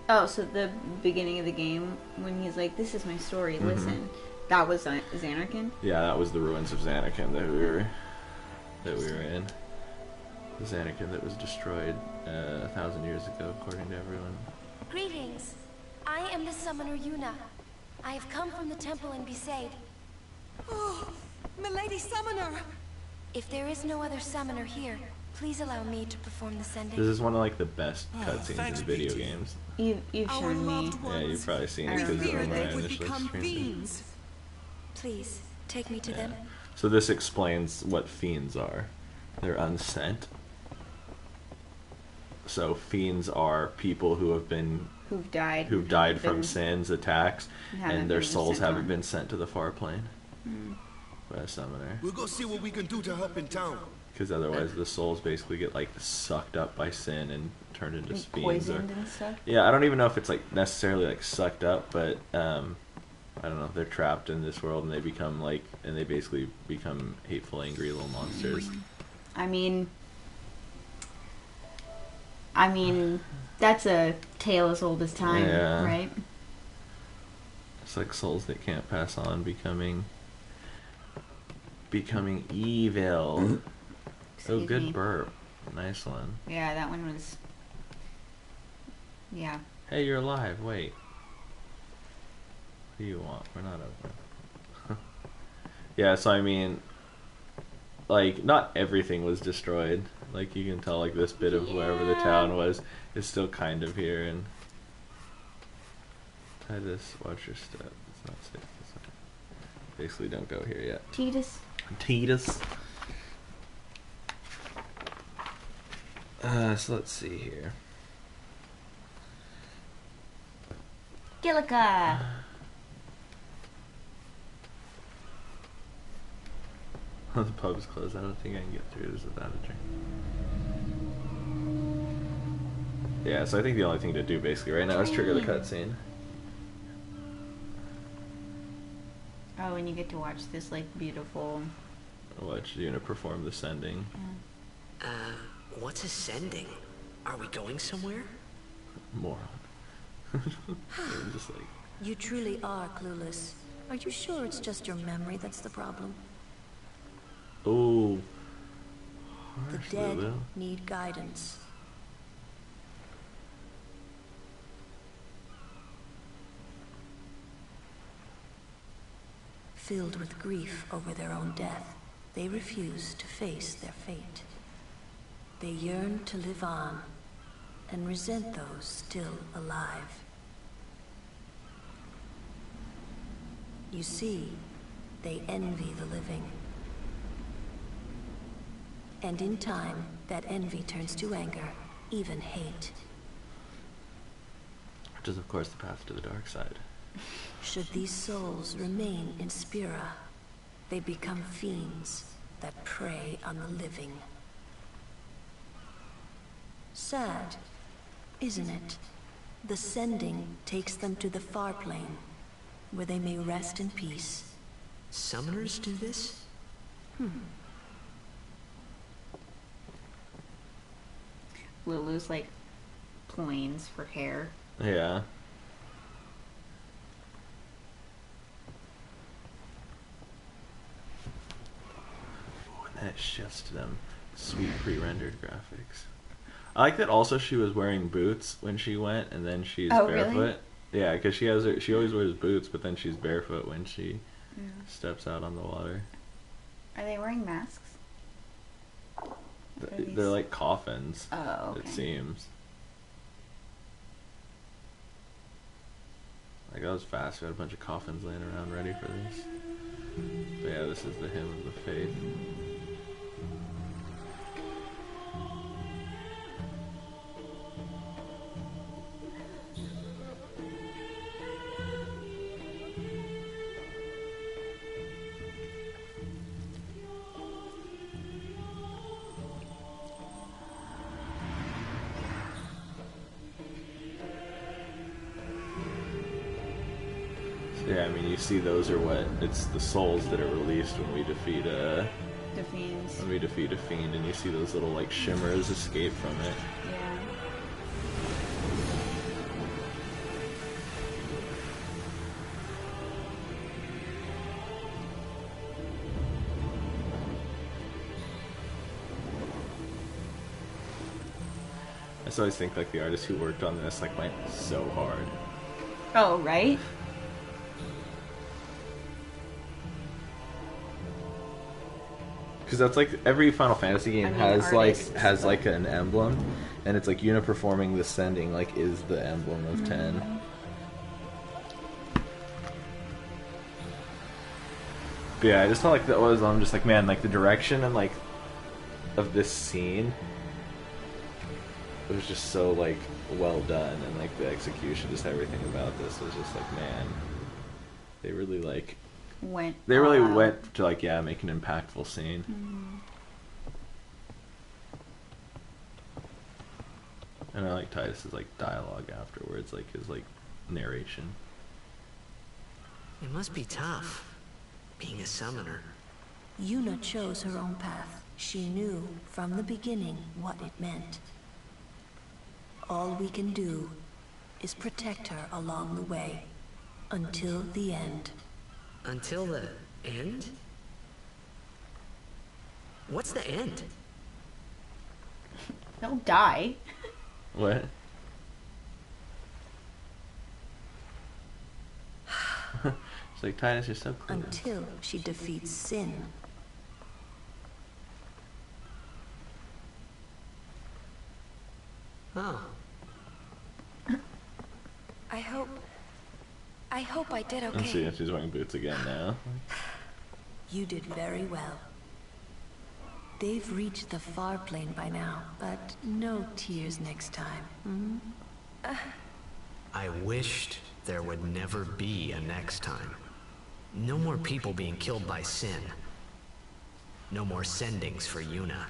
Oh, so the beginning of the game, when he's like, this is my story, listen. That was Zanarkand? Yeah, that was the ruins of Zanarkand that we were in. The Zanarkand that was destroyed 1,000 years ago, according to everyone. Greetings. I am the summoner Yuna. I have come from the temple in Besaid. Oh, Milady Summoner! If there is no other summoner here, please allow me to perform the sending. This is one of, like, the best cutscenes thanks, in video BT. games. You've Our shown me. loved Yeah, ones. you've probably seen it We because Fear of when I they would initially become streamed it. fiends. Please, take me to them. So this explains what fiends are. They're unsent. So fiends are people who have been Who've died. from been- sins, attacks, haven't and their been souls sent haven't on. been sent to the far plane by a summoner. We'll go see what we can do to help in town. Because otherwise the souls basically get like sucked up by sin and turned into Like, fiends. poisoned and stuff. Yeah, I don't even know if it's like necessarily like sucked up, but I don't know, they're trapped in this world and they become like, and they basically become hateful, angry little monsters. I mean, that's a tale as old as time, Yeah. right? It's like souls that can't pass on, becoming evil. So Excuse good me. burp. Nice one. Yeah, that one was. Yeah. Hey, you're alive. Wait. What do you want? We're not open. Yeah, so I mean, like, not everything was destroyed. Like, you can tell, like, this bit of wherever the town was is still kind of here. And Titus, watch your step. It's not safe. It's not... Basically, don't go here yet. Titus. Titus. So let's see here. Gillica. The pub's closed. I don't think I can get through this without a drink. Yeah, so I think the only thing to do basically right now is trigger the cutscene. Oh, and you get to watch this, like, beautiful. Watch Yuna perform the sending. What's ascending? Are we going somewhere? Moron. Just like... You truly are clueless. Are you sure it's just your memory that's the problem? Ooh. The Harsh, dead Lulu. need guidance. Filled with grief over their own death, they refuse to face their fate. They yearn to live on and resent those still alive. You see, they envy the living. And in time, that envy turns to anger, even hate. Which is, of course, the path to the dark side. Should these souls remain in Spira, they become fiends that prey on the living. Sad, isn't it? The sending takes them to the far plane, where they may rest in peace. Summoners do this? Lulu's, like, planes for hair. Yeah. Ooh, and that shifts to them sweet pre-rendered graphics. I like that also she was wearing boots when she went, and then she's barefoot. Really? Yeah, because she always wears boots, but then she's barefoot when she steps out on the water. Are they wearing masks? They're like coffins. Oh, okay. It seems. Like, that was fast. We had a bunch of coffins laying around ready for this. But yeah, this is the hymn of the faith. Yeah, I mean, you see those are what, it's the souls that are released when we defeat The fiends. a fiend, and you see those little, like, shimmers escape from it. Yeah. I just always think, like, the artist who worked on this, like, went so hard. Oh, right? Because that's like every Final Fantasy game I mean, has artists, has but- like an emblem, and it's like Yuna performing the sending like is the emblem of 10. But yeah, I just felt like that was I'm just like, man, like the direction and like of this scene, it was just so like well done, and like the execution, just everything about this was just like, man, they really like Went. they really all out. went to like, yeah, make an impactful scene. And I like Titus's like dialogue afterwards, like his like narration. It must be tough, being a summoner. Yuna chose her own path. She knew from the beginning what it meant. All we can do is protect her along the way, until the end. Until the end? What's the end? They'll die. What? It's like, Titus, you're so clever. Until she defeats sin. Oh. I hope I did Let's see okay. if she's wearing boots again now. You did very well. They've reached the far plane by now, but no tears next time. Hmm? I wished there would never be a next time. No more people being killed by sin. No more sendings for Yuna.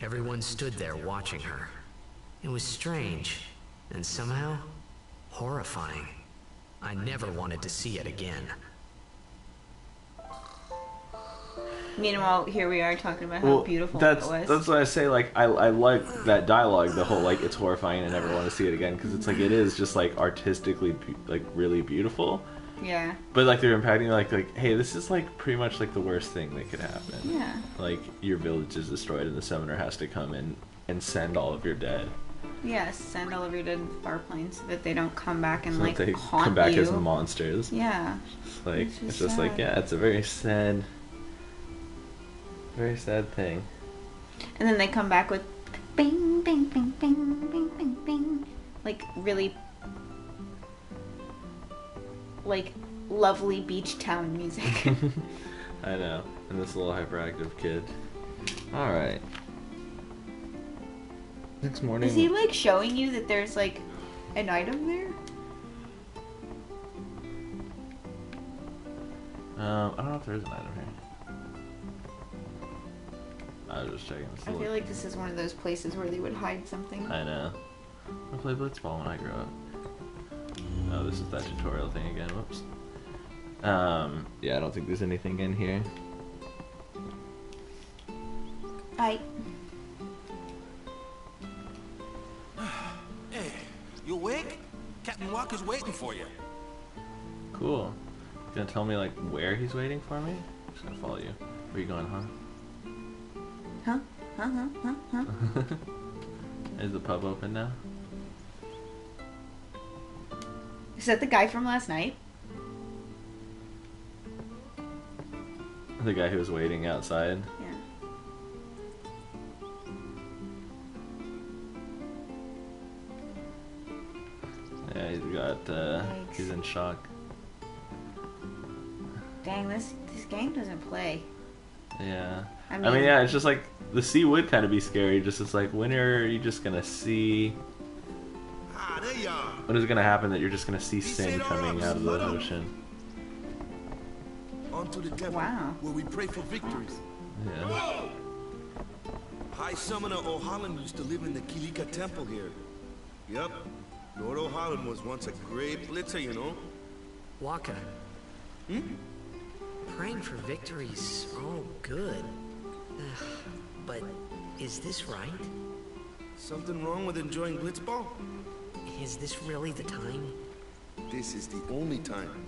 Everyone stood there watching her. It was strange, and somehow horrifying. I never wanted to see it again. Meanwhile, here we are talking about how beautiful it was. That's what I say. Like, I like that dialogue. The whole like it's horrifying and I never want to see it again because it's like it is just like artistically like really beautiful. Yeah. But like they're impacting like hey, this is like pretty much like the worst thing that could happen. Yeah. Like your village is destroyed and the summoner has to come in and send all of your dead. Yes, send all of your dead far planes so that they don't come back and So like that they haunt come back you. as monsters. Yeah. Like It's it's just just like sad. yeah, it's a very sad thing. And then they come back with bing, bing, bing, bing, bing, bing, bing. Like really like lovely beach town music. I know. And this little hyperactive kid. Alright. Next morning. Is he like showing you that there's like an item there? I don't know if there is an item here. I was just checking. I feel like this is one of those places where they would hide something. I know. I'll play Blitzball when I grow up. Oh, this is that tutorial thing again. Whoops. Yeah, I don't think there's anything in here. I Hey, you awake? Captain Walker's waiting for you. Cool. You gonna tell me like where he's waiting for me? I'm just gonna follow you. Where are you going, huh? Huh? Is the pub open now? Is that the guy from last night? The guy who was waiting outside. Yeah. Yeah, he's got. He's in shock. Dang, this game doesn't play. Yeah. I I mean, mean- yeah, it's just like the sea would kind of be scary. Just it's like when are you just gonna see? Ah, there you are. When is it gonna happen that you're just gonna see sin coming out of the ocean? Onto the temple Wow. where we pray for victories. Yeah. High Summoner O'Holland used to live in the Kilika Temple here. Yup. Lord O'Holland was once a great blitzer, you know. Waka. Praying for victories, all good. But is this right? Something wrong with enjoying blitzball? Is this really the time? This is the only time.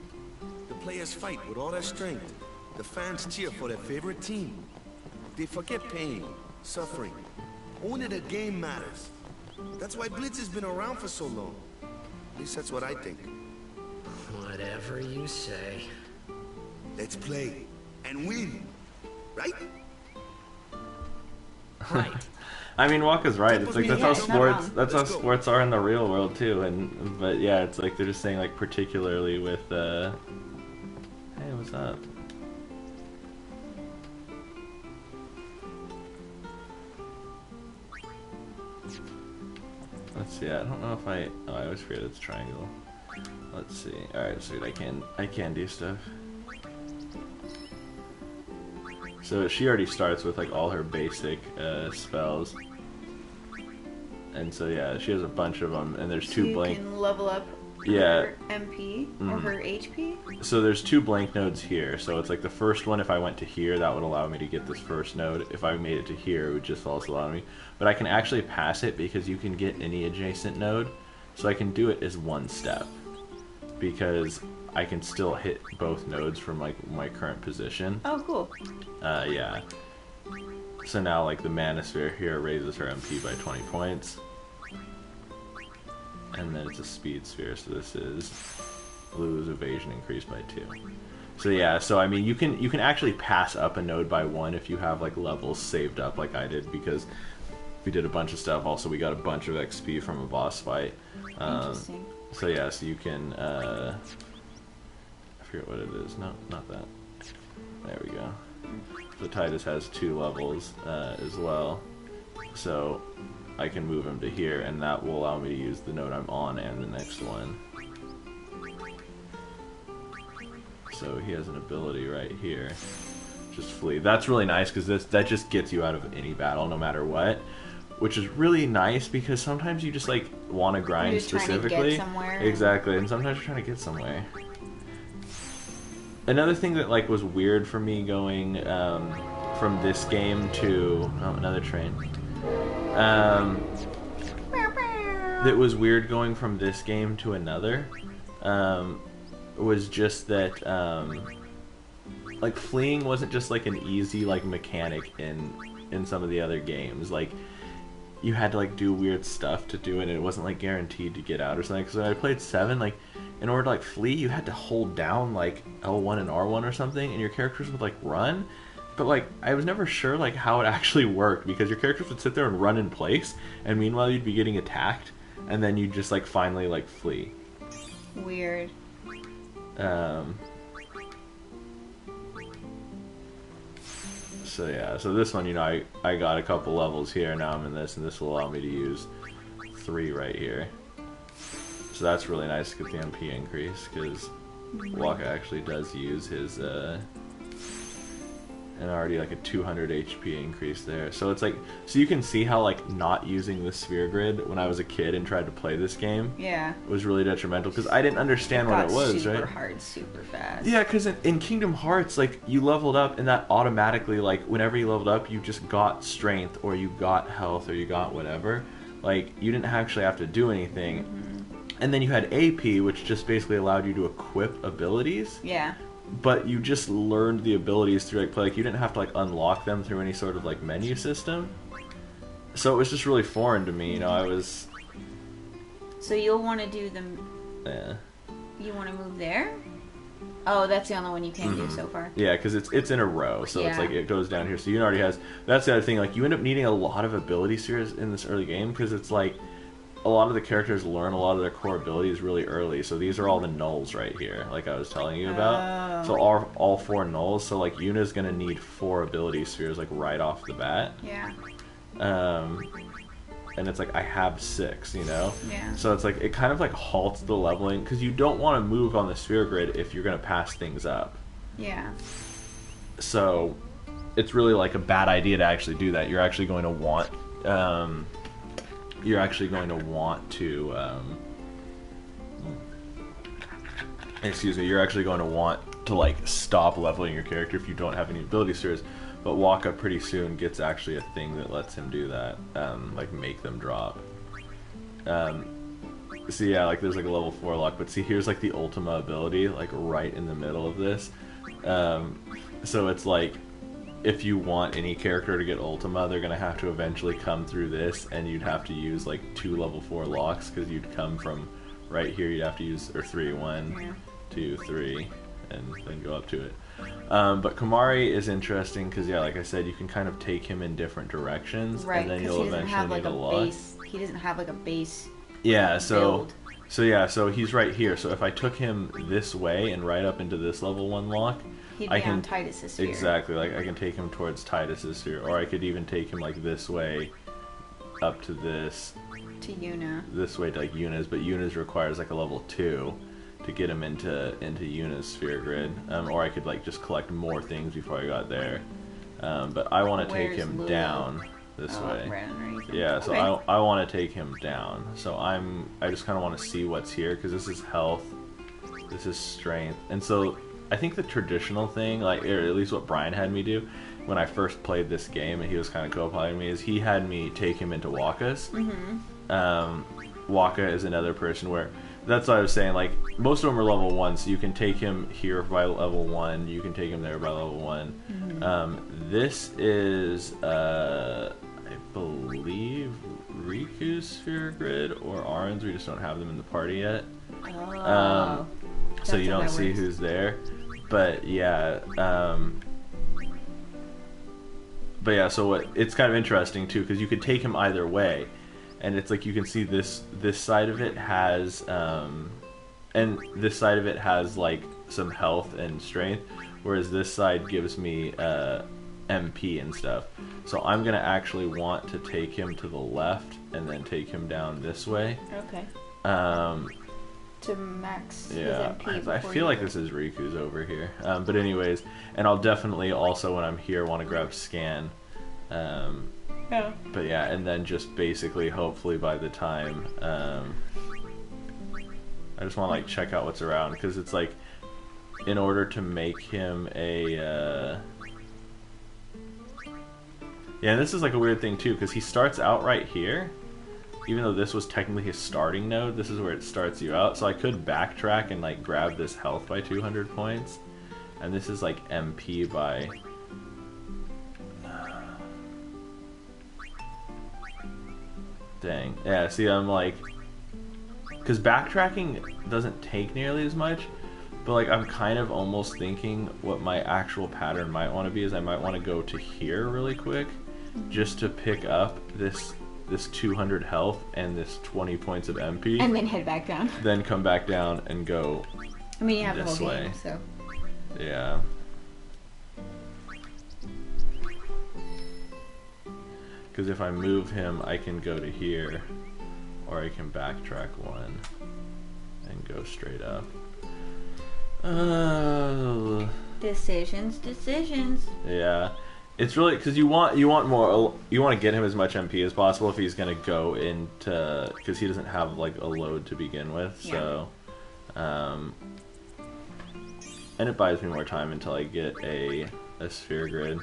The players fight with all their strength. The fans cheer for their favorite team. They forget pain, suffering. Only the game matters. That's why Blitz has been around for so long. At least that's what I think. Whatever you say. Let's play and win, right? Right. I mean, Waka's right. It's like that's how Yeah, it's not sports. wrong. That's how Let's go. sports are in the real world too. And but yeah, it's like they're just saying like particularly with. Hey, what's up? Let's see. I don't know if I. Oh, I always forget it's triangle. Let's see. All right, sweet. I can do stuff. So she already starts with like all her basic spells. And so yeah, she has a bunch of them, and there's So two you blank. can level up Yeah. her MP or her HP. So there's 2 blank nodes here. So it's like the first one, if I went to here, that would allow me to get this first node. If I made it to here, it would just also allow me. But I can actually pass it because you can get any adjacent node. So I can do it as one step. Because I can still hit both nodes from like my current position. Oh, cool. Yeah. So now like the Manosphere here raises her MP by 20 points. And then it's a speed sphere, so this is blue's evasion increased by 2. So yeah, so I mean you can actually pass up a node by 1 if you have like levels saved up like I did, because we did a bunch of stuff. Also we got a bunch of XP from a boss fight. Interesting. So yeah, so you can I forget what it is. No, not that. There we go. So Tidus has 2 levels as well. So I can move him to here, and that will allow me to use the node I'm on and the next one. So he has an ability right here, just flee. That's really nice because that just gets you out of any battle, no matter what. Which is really nice because sometimes you just like want to grind You're just specifically. trying to get somewhere. Exactly, and sometimes you're trying to get somewhere. Another thing that like was weird for me going from this game to another train. That was weird going from this game to another was just that like fleeing wasn't just like an easy like mechanic in some of the other games. Like you had to like do weird stuff to do it, and it wasn't like guaranteed to get out or something. Because when I played 7, like in order to like flee, you had to hold down like L1 and R1 or something, and your characters would like run. But like I was never sure like how it actually worked, because your characters would sit there and run in place, and meanwhile you'd be getting attacked, and then you'd just like finally like flee. Weird. So yeah, so this one, you know, I got a couple levels here, now I'm in this, and this will allow me to use 3 right here. So that's really nice to get the MP increase, because Wakka actually does use his, and already like a 200 HP increase there. So it's like, so you can see how like not using the sphere grid when I was a kid and tried to play this game was really detrimental, because I didn't understand what it was, super right? hard, super fast. Yeah, because in Kingdom Hearts, like, you leveled up, and that automatically, like, whenever you leveled up, you just got strength, or you got health, or you got whatever. Like, you didn't actually have to do anything. And then you had AP, which just basically allowed you to equip abilities. Yeah. But you just learned the abilities through, like, play. Like, you didn't have to, like, unlock them through any sort of, like, menu system. So it was just really foreign to me, you know, I was... So you'll want to do them... Yeah. You want to move there? Oh, that's the only one you can do so far. Yeah, because it's in a row, so it's like it goes down here. So you already has... That's the other thing, like, you end up needing a lot of ability spheres in this early game, because it's like... A lot of the characters learn a lot of their core abilities really early, so these are all the nulls right here, like I was telling you about. So all 4 nulls, so like Yuna's gonna need 4 ability spheres like right off the bat. Yeah. And it's like I have 6, you know? Yeah. So it's like it kind of like halts the leveling, because you don't want to move on the sphere grid if you're gonna pass things up. Yeah. So it's really like a bad idea to actually do that. You're actually going to want excuse me, you're actually going to want to like stop leveling your character if you don't have any ability spheres. But Wakka pretty soon gets actually a thing that lets him do that, like make them drop. So yeah, like there's like a level 4 lock, but see here's like the Ultima ability, like right in the middle of this. So it's like, if you want any character to get Ultima, they're gonna have to eventually come through this, and you'd have to use like 2 level 4 locks, because you'd come from right here, you'd have to use, or 3, 1, 2, 3, and then go up to it. But Kimahri is interesting, because yeah, like I said, you can kind of take him in different directions, Right, and then because you'll he doesn't eventually have like need a a lock. base. He doesn't have like a base. Yeah, so build. so he's right here. So if I took him this way and right up into this level 1 lock, He'd be on Tidus's sphere. Exactly, like I can take him towards Tidus's sphere, or I could even take him like this way up to this. To Yuna. This way to like Yuna's, but Yuna's requires like a level 2 to get him into Yuna's sphere grid. Or I could like just collect more things before I got there. But I want to take him down. this Oh, way. right underneath him. Yeah, so Okay. I want to take him down. So I just kind of want to see what's here because this is health, this is strength, and so I think the traditional thing, like or at least what Brian had me do when I first played this game, and he was kind of co-piloting me, is he had me take him into Waka's. Waka is another person where that's what I was saying. Like most of them are level 1, so you can take him here by level 1. You can take him there by level 1. This is I believe Riku's Sphere Grid or Arin's. We just don't have them in the party yet. Oh. So That's you how don't that see works. who's there. But yeah, so what? It's kind of interesting too because you could take him either way, and it's like you can see this side of it has, and this side of it has like some health and strength, whereas this side gives me MP and stuff. So I'm gonna actually want to take him to the left and then take him down this way. Okay. To max his Yeah, MP I before feel you like go. this is Riku's over here. But anyways, and I'll definitely also when I'm here want to grab scan. Yeah. But yeah, and then just basically, hopefully by the time, I just want to like check out what's around because it's like, in order to make him a, yeah, and this is like a weird thing too because he starts out right here. Even though this was technically his starting node, this is where it starts you out. So I could backtrack and like grab this health by 200 points, and this is like MP by. Dang. Yeah, see, I'm like... Because backtracking doesn't take nearly as much, but like I'm kind of almost thinking what my actual pattern might want to be is I might want to go to here really quick just to pick up this 200 health and this 20 points of MP, And then head back down. then come back down and go, I mean, you have the This whole way. game, so. yeah. Because if I move him, I can go to here, or I can backtrack one and go straight up. Decisions. Yeah, it's really because you want more. You want to get him as much MP as possible if he's gonna go into because he doesn't have like a load to begin with. So, and it buys me more time until I get a sphere grid,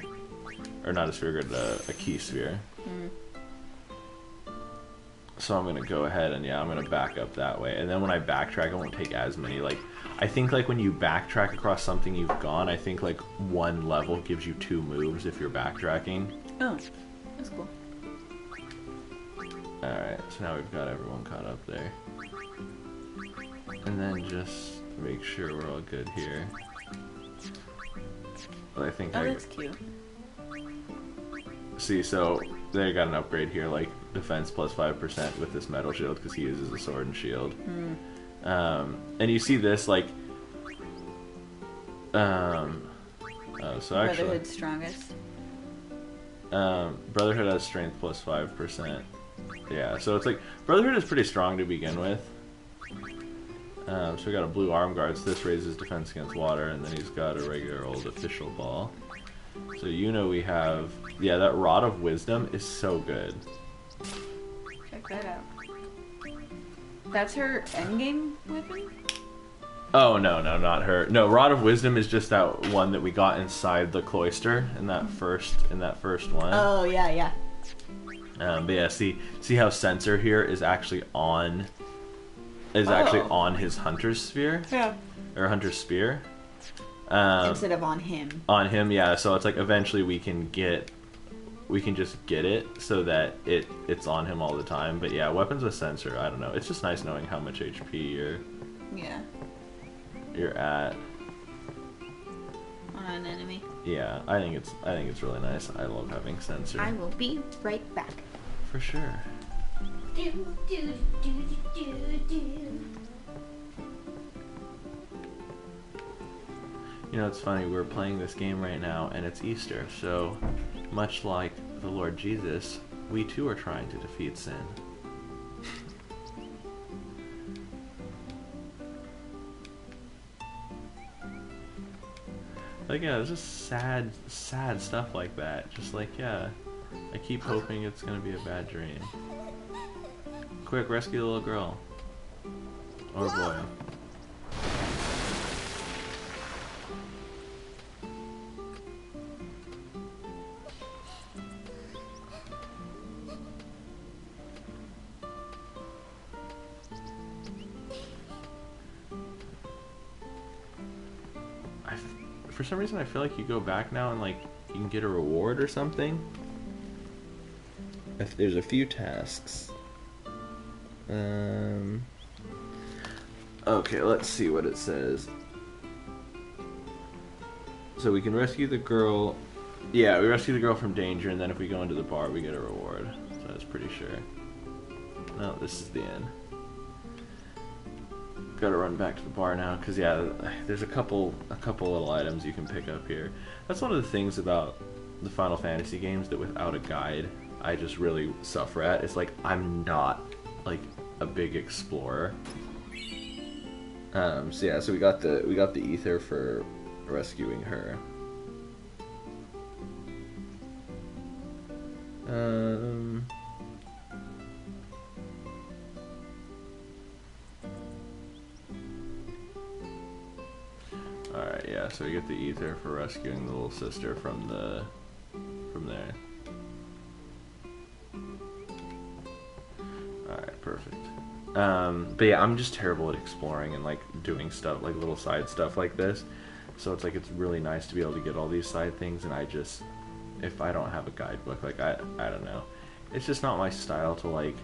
or not a sphere grid, a key sphere. So I'm gonna go ahead and I'm gonna back up that way, and then when I backtrack, I won't take as many. Like I think like when you backtrack across something you've gone, I think like one level gives you 2 moves if you're backtracking. Oh, that's cool. All right, so now we've got everyone caught up there, and then just make sure we're all good here. But I think Oh, that's cute. see, so they got an upgrade here, like defense plus 5% with this metal shield because he uses a sword and shield. And you see this like, oh, so actually, Brotherhood's strongest. Brotherhood has strength plus 5%. Yeah, so it's like Brotherhood is pretty strong to begin with. So we got a blue arm guard, so this raises defense against water, and then he's got a regular old official ball. So we have, that Rod of Wisdom is so good. Check that out. That's her endgame weapon? Oh no, not her. No, Rod of Wisdom is just that one that we got inside the cloister in that first one. Oh, yeah. But yeah, see how Sensor here is actually on his hunter's sphere? Yeah. Or hunter's spear. Instead of on him. On him, yeah, so it's like eventually we can just get it so that it's on him all the time. But yeah, weapons with Sensor, I don't know. It's just nice knowing how much HP you're at. On an enemy. Yeah, I think it's really nice. I love having Sensor. I will be right back. For sure. It's funny, we're playing this game right now and it's Easter, so much like the Lord Jesus, we too are trying to defeat sin. Like, it's just sad stuff like that. Just like, I keep hoping it's gonna be a bad dream. Quick, rescue the little girl. Or boy. For some reason I feel like you go back now and like you can get a reward or something. If there's a few tasks. Okay, let's see what it says. So we can rescue the girl. Yeah, we rescue the girl from danger, and then if we go into the bar, we get a reward. So that's pretty sure. No, this is the end. Gotta run back to the bar now, because yeah, there's a couple little items you can pick up here. That's one of the things about the Final Fantasy games that without a guide, I just really suffer at. It's like, I'm not, like, a big explorer. So yeah, so we got the ether for rescuing her. Alright, yeah, so we get the ether for rescuing the little sister from there. Alright, perfect. But yeah, I'm just terrible at exploring and like doing stuff, like little side stuff like this. So it's like, it's really nice to be able to get all these side things, and I just, if I don't have a guidebook, like I don't know. It's just not my style to like,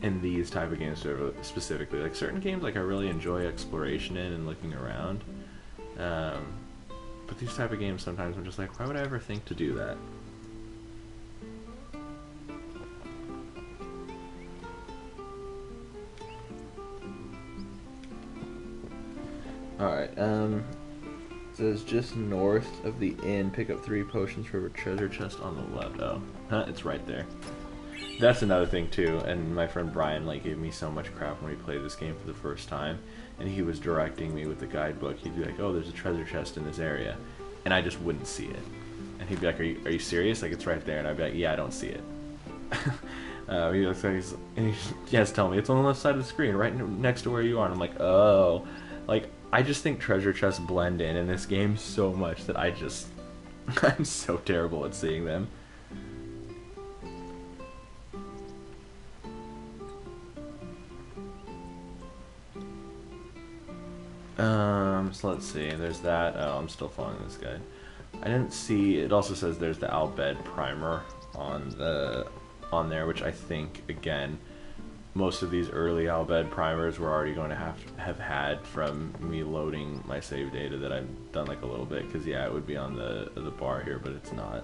in these type of games specifically. Like certain games, like I really enjoy exploration in and looking around. But these type of games, sometimes I'm just like, why would I ever think to do that? Alright, it says just north of the inn, pick up 3 potions for a treasure chest on the left. Oh, huh, it's right there. That's another thing too, and my friend Brian like gave me so much crap when we played this game for the first time, and he was directing me with the guidebook. He'd be like, oh, there's a treasure chest in this area, and I just wouldn't see it. And he'd be like, are you serious? Like, it's right there. And I'd be like, yeah, I don't see it. He looks like he has to tell me, it's on the left side of the screen, right next to where you are. And I'm like, oh. Like, I just think treasure chests blend in this game so much that I'm so terrible at seeing them. So let's see, there's that. Oh, I'm still following this guy. I didn't see, it also says there's the Al Bhed primer on there, which I think, again, most of these early Al Bhed primers were already going to have had from me loading my save data that I've done like a little bit, because yeah, it would be on the bar here, but it's not.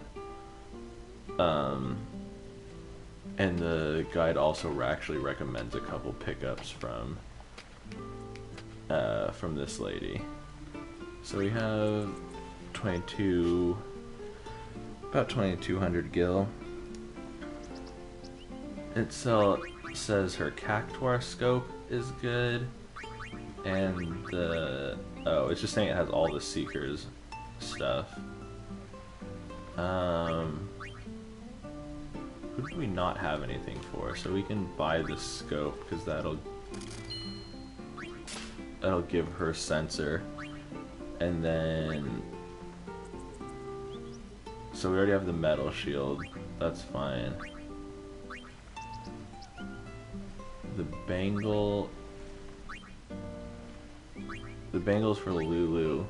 And the guide also actually recommends a couple pickups from this lady. So we have about 2200 gil. It says her Cactuar scope is good, and it's just saying it has all the Seeker's stuff. Who do we not have anything for? So we can buy the scope, because that'll give her sensor. And then, so we already have the metal shield, that's fine. The bangle's for Lulu,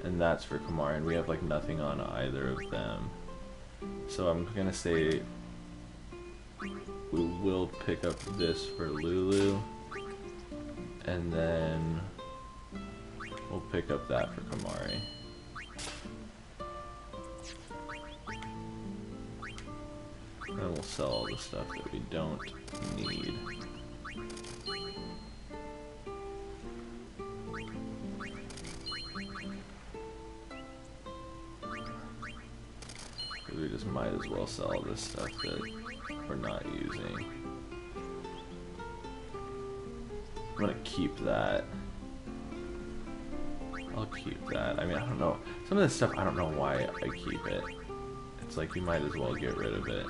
and that's for Kamari, and we have like nothing on either of them. So I'm gonna say we will pick up this for Lulu, and then we'll pick up that for Kamari. And we'll sell all the stuff that we don't need. Because we just might as well sell all this stuff that we're not using. I'm gonna keep that. I'll keep that. I mean, I don't know. Some of this stuff, I don't know why I keep it. it's like you might as well get rid of it.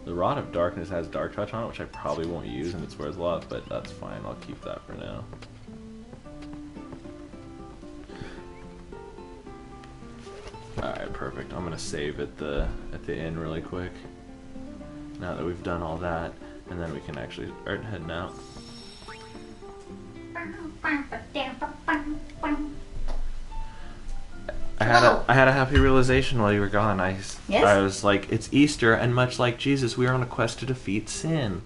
The Rod of Darkness has Dark Touch on it, which I probably won't use, and it's worth a lot, but that's fine. I'll keep that for now. Alright, perfect. I'm gonna save at the inn really quick. Now that we've done all that, and then we can actually start heading out. I had a happy realization while you were gone. I was like, it's Easter, and much like Jesus, we are on a quest to defeat sin.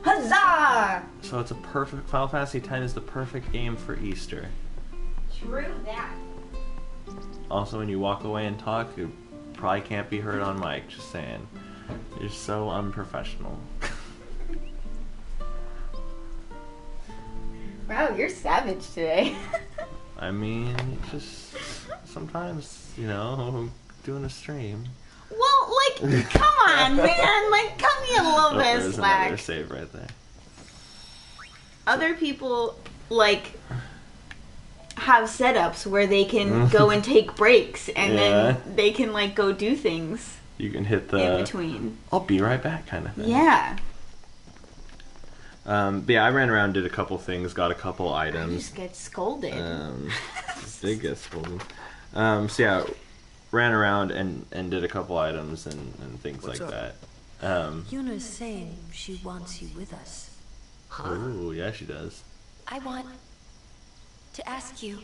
Huzzah! So it's a perfect. Final Fantasy X is the perfect game for Easter. True that. Also, when you walk away and talk, you probably can't be heard on mic. Just saying, you're so unprofessional. Wow, you're savage today. I mean, just sometimes, you know, doing a stream. Well, like, come on, man. Like, cut me a little bit of There's slack. another save right there. Other people, like, have setups where they can go and take breaks, and then they can, like, go do things You can hit the in between. I'll be right back kind of thing. Yeah. But yeah, I ran around, did a couple things, got a couple I items. just get scolded. Did get scolded. So yeah, ran around and did a couple items and things What's like up? that. Yuna's saying she wants you with us. Ooh, yeah, she does. I want to ask you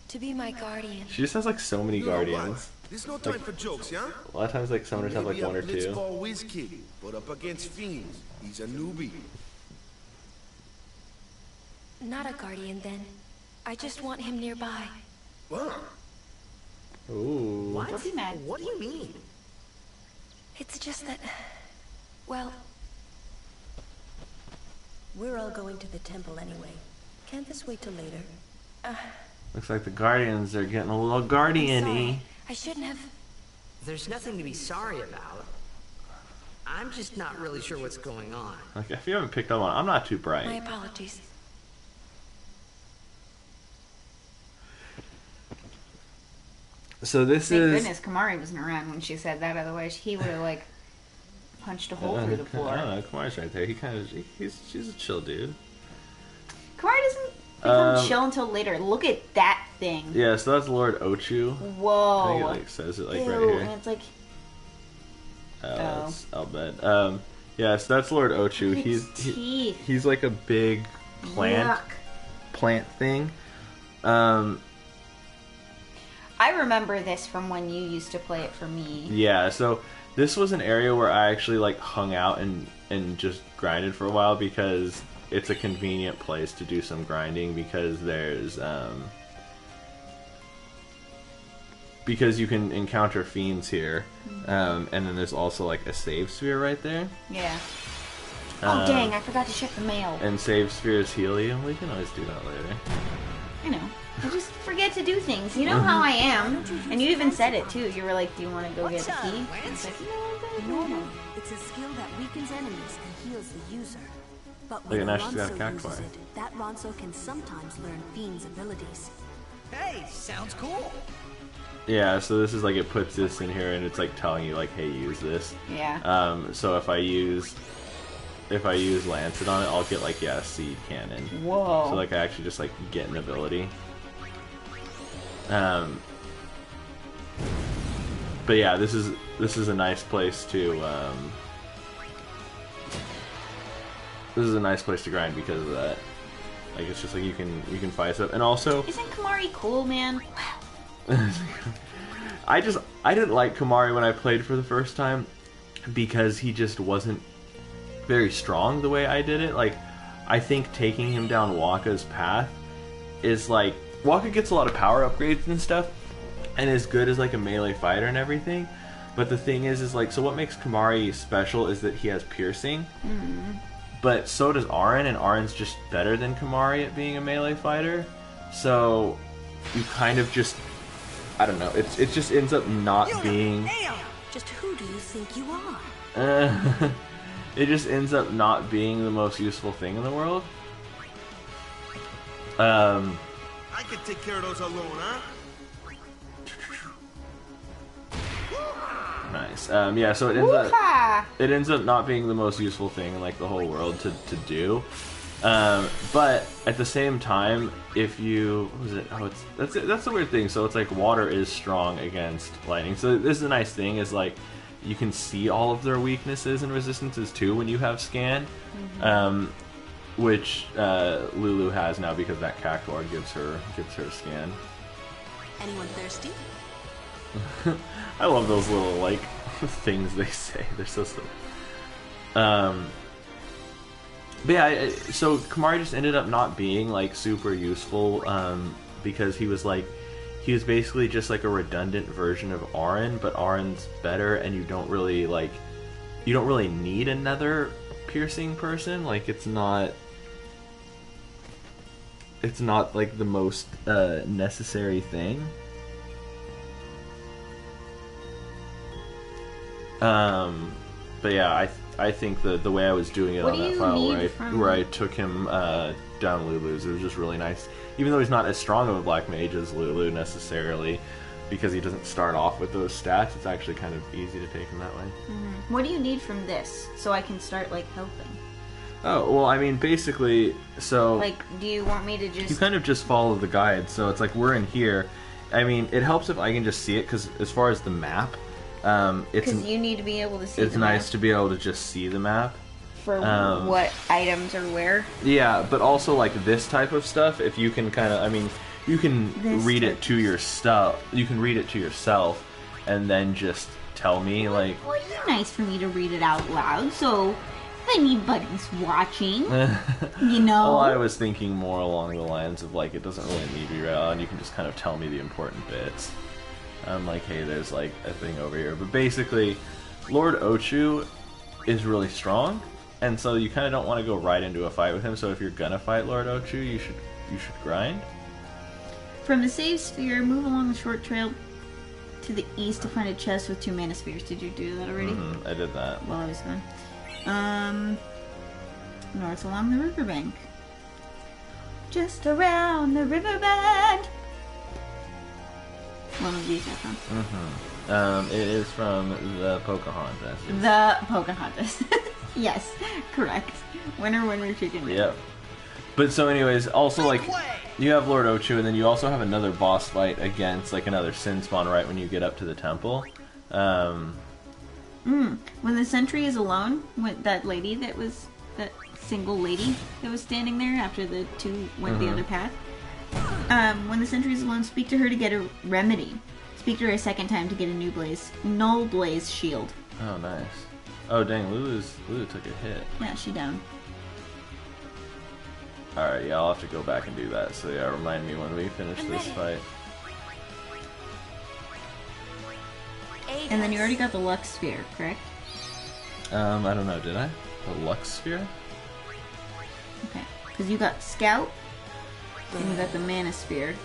to be my guardian. She just has like so many guardians. There's no time for jokes, yeah? A lot of times, like summoners have like Maybe one or a two. blitzball whiz kid, but up against fiends. He's a newbie. Not a guardian, then. I just want him nearby. What? Ooh. Don't be mad. What do you mean? It's just that... Well, We're all going to the temple anyway. Can't this wait till later? Looks like the guardians are getting a little I'm guardian-y. sorry. I shouldn't have... There's nothing to be sorry about. I'm just not really sure what's going on. Like, if you haven't picked up on, I'm not too bright. My apologies. So this Thank is. goodness Kamari wasn't around when she said that, otherwise he would have, like, punched a hole through the floor. I don't know. Kamari's right there. He kind of. She's a chill dude. Kamari doesn't become chill until later. Look at that thing. Yeah. So that's Lord Ochu. Whoa. I think it like says it like Ew, right here. and it's like... That's Albed. Yeah. So that's Lord Ochu. Look at his teeth. He's like a big plant thing. I remember this from when you used to play it for me. Yeah, so this was an area where I actually like hung out and just grinded for a while because it's a convenient place to do some grinding because there's because you can encounter fiends here, and then there's also like a save sphere right there. Yeah. Oh dang, I forgot to check the mail. And save spheres heal you. We can always do that later. I know. I just forget to do things. You know how I am. And you even said it too. You were like, do you want to go get the key? It's like, Normal. It's a skill that weakens enemies and heals the user. But Look when at a now, she's got a Ronso cactuar. uses it, that Ronso can sometimes learn Fiend's abilities. Hey, sounds cool. Yeah, so this is like it puts this in here and it's like telling you like, hey, use this. Yeah. So if I use Lancet on it, I'll get like a seed cannon. Whoa. So like I actually just like get an ability. But yeah, this is a nice place to grind because of that. Like it's just like you can fight stuff, and also Isn't Kamari cool, man? Wow. I didn't like Kamari when I played for the first time because he just wasn't very strong the way I did it. Like I think taking him down Wakka's path is like Wakka gets a lot of power upgrades and stuff and is good as like a melee fighter and everything. But the thing is like, so what makes Kamari special is that he has piercing. But so does Auron, and Auron's just better than Kamari at being a melee fighter. So you kind of just, I don't know, it just ends up not being... Just who do you think you are? It just ends up not being the most useful thing in the world. I can take care of those alone, huh? Nice. Yeah, so Woo-ha! it ends up not being the most useful thing in like the whole world to do. But at the same time, if you what was it? Oh, that's the weird thing. So it's like water is strong against lightning. So this is a nice thing is like you can see all of their weaknesses and resistances too when you have scan, which Lulu has now because that Cactuar gives her scan. Anyone thirsty? I love those little like things they say. They're so silly. But yeah, so Kimahri just ended up not being like super useful because he was basically just like a redundant version of Auron, but Auron's better, and you don't really need another piercing person. Like it's not like the most necessary thing. But yeah, I think the way I was doing it on that file where I took him down Lulu's, it was just really nice. Even though he's not as strong of a black mage as Lulu necessarily, because he doesn't start off with those stats, it's actually kind of easy to take him that way. What do you need from this so I can start like helping? Oh, well, I mean, basically, so... Like, do you want me to just... You kind of just follow the guide, so it's like we're in here. I mean, it helps if I can just see it, because as far as the map... Because you need to be able to see it's nice to be able to just see the map. For what items are where. Yeah, but also like this type of stuff, if you can kind of, I mean, you can read it to your stuff. You can read it to yourself, and then just tell me like. Well, it's nice for me to read it out loud, so if anybody's watching, you know. Well, I was thinking more along the lines of like it doesn't really need to be read out, and you can just kind of tell me the important bits. I'm like, hey, there's like a thing over here. But basically, Lord Ochu is really strong, and so you kind of don't want to go right into a fight with him. So if you're gonna fight Lord Ochu, you should grind. From the save sphere, move along the short trail to the east to find a chest with 2 mana spheres. Did you do that already? I did that. While I was gone. North along the riverbank. Just around the riverbed. One of these, I found. It is from the Pocahontas. The Pocahontas. Yes, correct. Winner, chicken dinner. Yep. But so anyways, also like, you have Lord Ochu, and then you also have another boss fight against like another Sin Spawn right when you get up to the temple. When the sentry is alone, with that lady that single lady that was standing there after the two went the other path. When the sentry is alone, speak to her to get a remedy. Speak to her a second time to get a null blaze shield. Oh, nice. Oh, dang, Lulu took a hit. Yeah, she down. Alright, yeah, I'll have to go back and do that. So yeah, remind me when we finish this fight. And then you already got the Lux Sphere, correct? I don't know, did I? The Lux Sphere? Okay. Because you got Scout, and you got the Mana Sphere,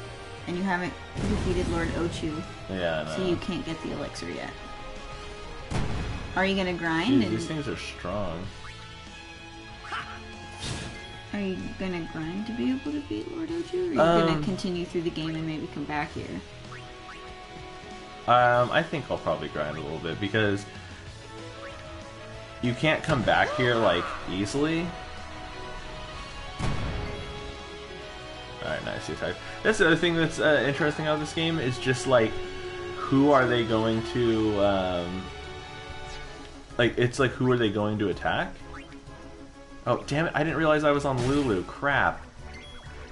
and you haven't defeated Lord Ochu. Yeah, no. So you can't get the Elixir yet. Are you gonna grind? Jeez, these things are strong. Are you gonna grind to be able to beat Lord Ochu? Or are you gonna continue through the game and maybe come back here? I think I'll probably grind a little bit, because you can't come back here, like, easily. Alright, nice. That's the other thing that's interesting about this game, is just, like, who are they going to, like, it's like, who are they going to attack? Oh, damn it, I didn't realize I was on Lulu. Crap.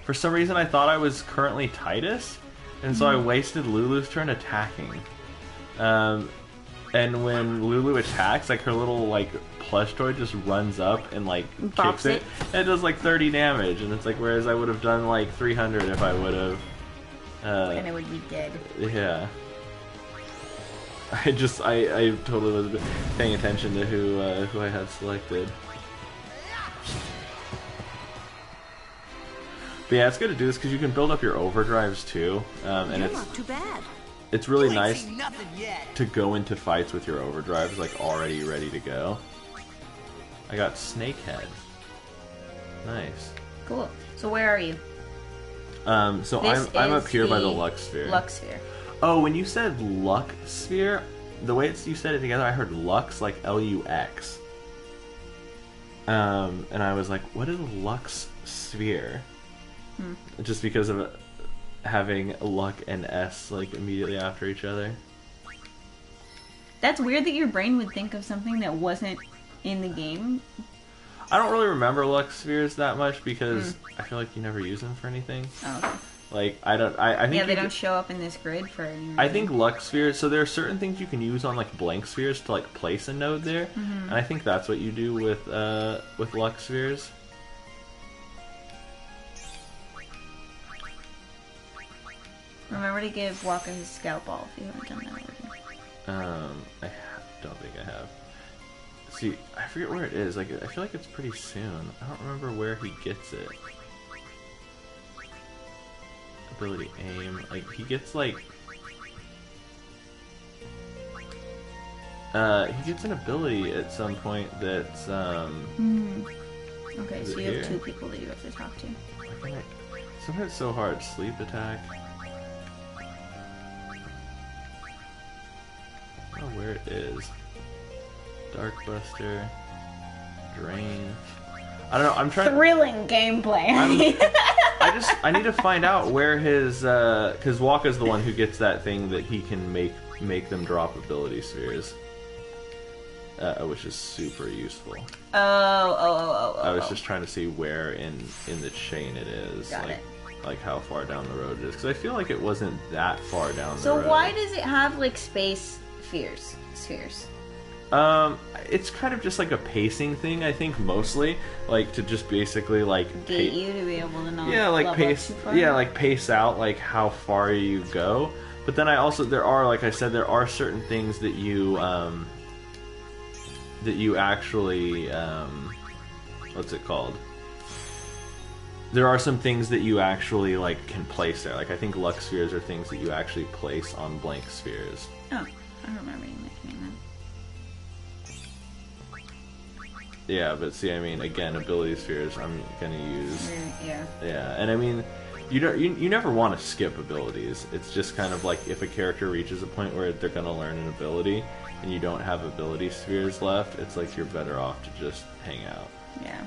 For some reason, I thought I was currently Titus, and so I wasted Lulu's turn attacking. And when Lulu attacks, like, her little, like, plush toy just runs up and, like, kicks it. And it does, like, 30 damage, and it's like, whereas I would have done, like, 300 if I would have... and it would be dead. Yeah. I totally wasn't paying attention to who I had selected. But yeah, it's good to do this because you can build up your overdrives too, and it's not too bad. It's really nice to go into fights with your overdrives like already ready to go. I got Snakehead. Nice. Cool. So where are you? So I'm up here by the Lux Sphere. Lux Sphere. Oh, when you said Luck Sphere, the way you said it together, I heard Lux like Lux. And I was like, what is a Lux sphere? Just because of having Luck and S like immediately after each other. That's weird that your brain would think of something that wasn't in the game. I don't really remember Lux spheres that much because I feel like you never use them for anything. Oh, okay. Like, I think yeah, they don't show up in this grid for any reason. I think Lux spheres, so there are certain things you can use on like blank spheres to like place a node there, and I think that's what you do with Lux spheres. Remember to give Waka his scout ball if you haven't done that already. I don't think I have. See, I forget where it is. Like, I feel like it's pretty soon. I don't remember where he gets it. Ability aim. Like, he gets like... he gets an ability at some point that's, Okay, so you have 2 people that you have to talk to. Sometimes it's so hard. Sleep attack. I don't know where it is. Darkbuster. Drain. I don't know, I'm trying... Thrilling gameplay. I need to find out where his, because Waka's the one who gets that thing that he can make them drop ability spheres. Which is super useful. I was just trying to see where in the chain it is. Got it. Like how far down the road it is. Because I feel like it wasn't that far down the road. So why does it have, like, space spheres? It's kind of just like a pacing thing, I think, mostly. Like, to just basically, like... Gate you to be able to not like pace... too far? Yeah, like, pace out, like, how far you go. But then I also... There are, like I said, there are certain things that you, actually, what's it called? There are some things that you actually, like, can place there. Like, I think Lux spheres are things that you actually place on blank spheres. Oh, I don't remember you mentioning that. Yeah, but see, I mean, again, ability spheres I'm gonna use. Yeah. Yeah, and I mean, you never want to skip abilities. It's just kind of like if a character reaches a point where they're gonna learn an ability, and you don't have ability spheres left, it's like you're better off to just hang out. Yeah.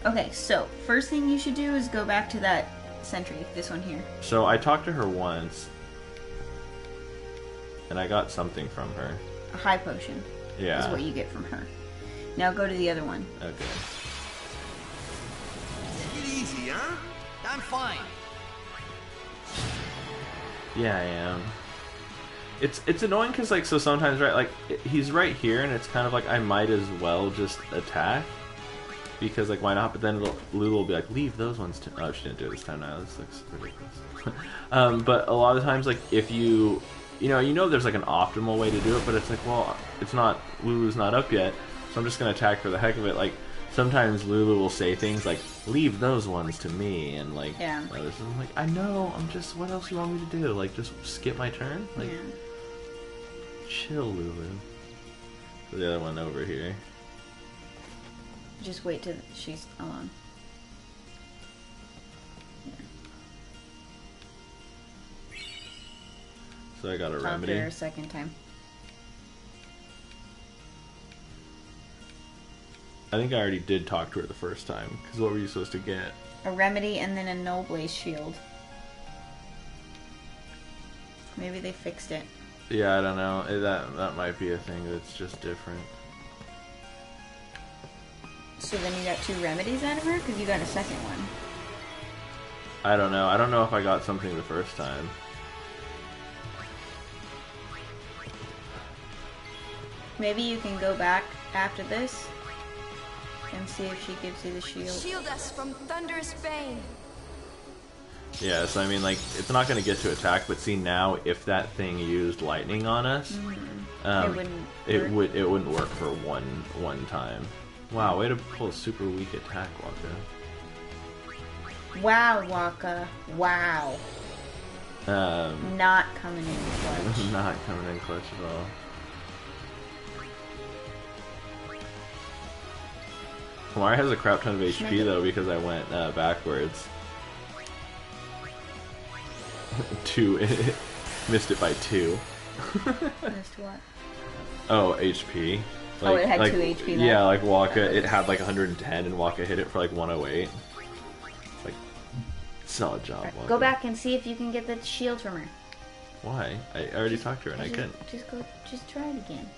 Okay, so first thing you should do is go back to that sentry, this one here. So I talked to her once, and I got something from her. A high potion. Yeah. Is what you get from her. Now go to the other one. Okay. Take it easy, huh? I'm fine. Yeah, I am. It's annoying because, like, so sometimes, right, like, he's right here, and it's kind of like I might as well just attack. Because, like, why not? But then Lulu will be like, leave those ones to... Oh, she didn't do it this time now. This looks ridiculous. But a lot of times, like, if you... You know there's, like, an optimal way to do it, but it's like, well, it's not... Lulu's not up yet, so I'm just going to attack for the heck of it. Like, sometimes Lulu will say things like, leave those ones to me, and, like, others, I'm like, I know, I'm just... What else do you want me to do? Like, just skip my turn? Like, chill, Lulu. The other one over here. Just wait till she's alone. Yeah. So I got a Talk remedy. to her a second time. I think I already did talk to her the first time. Because what were you supposed to get? A remedy and then a no blaze shield. Maybe they fixed it. Yeah, I don't know. That might be a thing that's just different. So then you got 2 remedies out of her? Because you got a second one. I don't know. I don't know if I got something the first time. Maybe you can go back after this and see if she gives you the shield. Shield us from thunderous bane. Yeah, so I mean, like, it's not going to get to attack, but see now, if that thing used lightning on us, it wouldn't work for one time. Wow, way to pull a super weak attack, Waka. Wow, Waka. Wow. Not coming in clutch. Not coming in clutch at all. Kamari has a crap ton of HP though because I went backwards. 2, missed it by 2. As to what? Oh, HP. Oh, it had 2 HP left? Yeah, like Waka, it had like 110, and Waka hit it for like 108. Like, solid job, Right, Waka. go back and see if you can get the shield from her. Why? I already talked to her and I couldn't. Just try it again.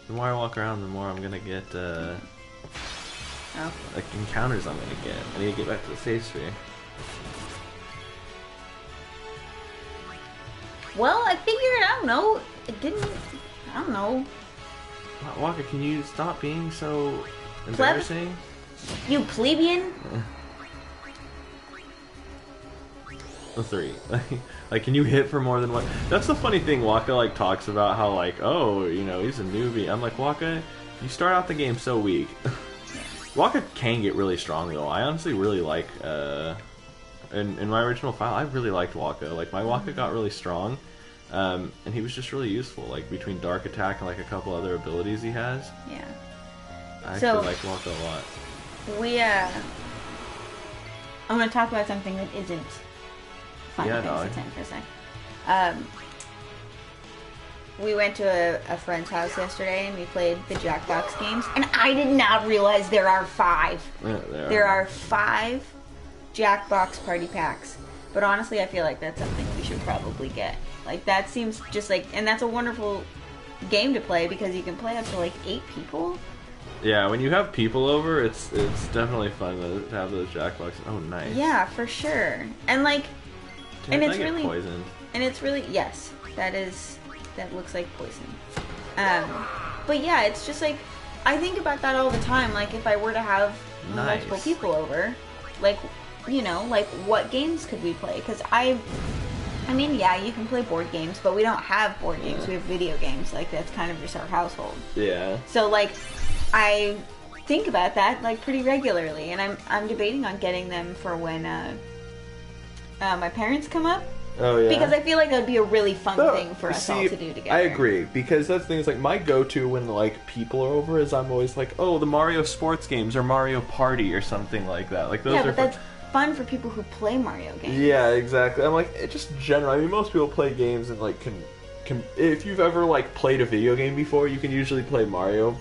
The more I walk around, the more I'm gonna get, Oh. like, encounters I'm gonna get. I need to get back to the save sphere. Well, I figured, I don't know, it didn't, I don't know. Waka, can you stop being so embarrassing? You plebeian? A 3. Like, can you hit for more than one? That's the funny thing. Waka like talks about how like, oh, you know, he's a newbie. I'm like, Waka, you start out the game so weak. Waka can get really strong though. I honestly really like. In my original file, I really liked Waka. Like my Waka got really strong, and he was just really useful. Like between Dark Attack and like a couple other abilities he has. Yeah. I actually So- like Waka a lot. I'm gonna talk about something that isn't Final Yeah, Fantasy dog. X for a sec. We went to a friend's house yesterday and we played the Jackbox games, and I did not realize there are 5. Yeah, There are 5 Jackbox party packs. But honestly, I feel like that's something we should probably get. Like, that seems just like... And that's a wonderful game to play because you can play up to, like, 8 people. Yeah, when you have people over, it's definitely fun to have those Jackboxes. Oh, nice. Yeah, for sure. And, like... Damn, and I it's get really... poisoned. And it's really... Yes, that looks like poison. But yeah, it's just like... I think about that all the time. Like, if I were to have multiple Nice. people over, like... You know, like, what games could we play? Because I mean, yeah, you can play board games, but we don't have board games. We have video games. Like, that's kind of just our household. Yeah. So, like, I think about that, like, pretty regularly. And I'm debating on getting them for when my parents come up. Oh yeah. Because I feel like that would be a really fun thing for us all to do together. I agree, because that's the thing, is like my go-to when like people are over is I'm always like, oh, the Mario sports games or Mario Party or something like that. Like those Yeah, are but that's fun for people who play Mario games. Yeah, exactly. I'm like, it just general. I mean, most people play games and like can if you've ever like played a video game before, you can usually play Mario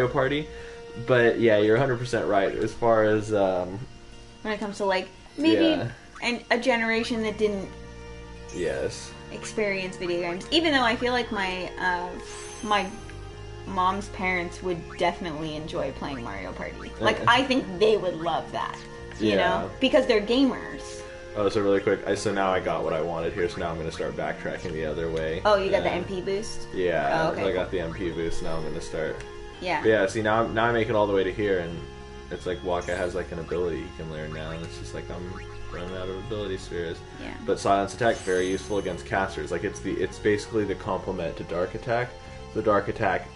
Party. But yeah, you're 100% right as far as when it comes to like maybe Yeah. and a generation that didn't yes. experience video games. Even though I feel like my mom's parents would definitely enjoy playing Mario Party. Like, I think they would love that. You know? Because they're gamers. Oh, so really quick, so now I got what I wanted here, so now I'm going to start backtracking the other way. Oh, you got the And- MP boost? Yeah, Oh, okay, so I got the MP boost, now I'm going to start. Yeah. But yeah, see, now I make it all the way to here, and it's like Waka has like an ability you can learn now, and it's just like I'm running out of ability spheres. Yeah. But Silence Attack, very useful against casters. Like it's basically the complement to Dark Attack. The Dark Attack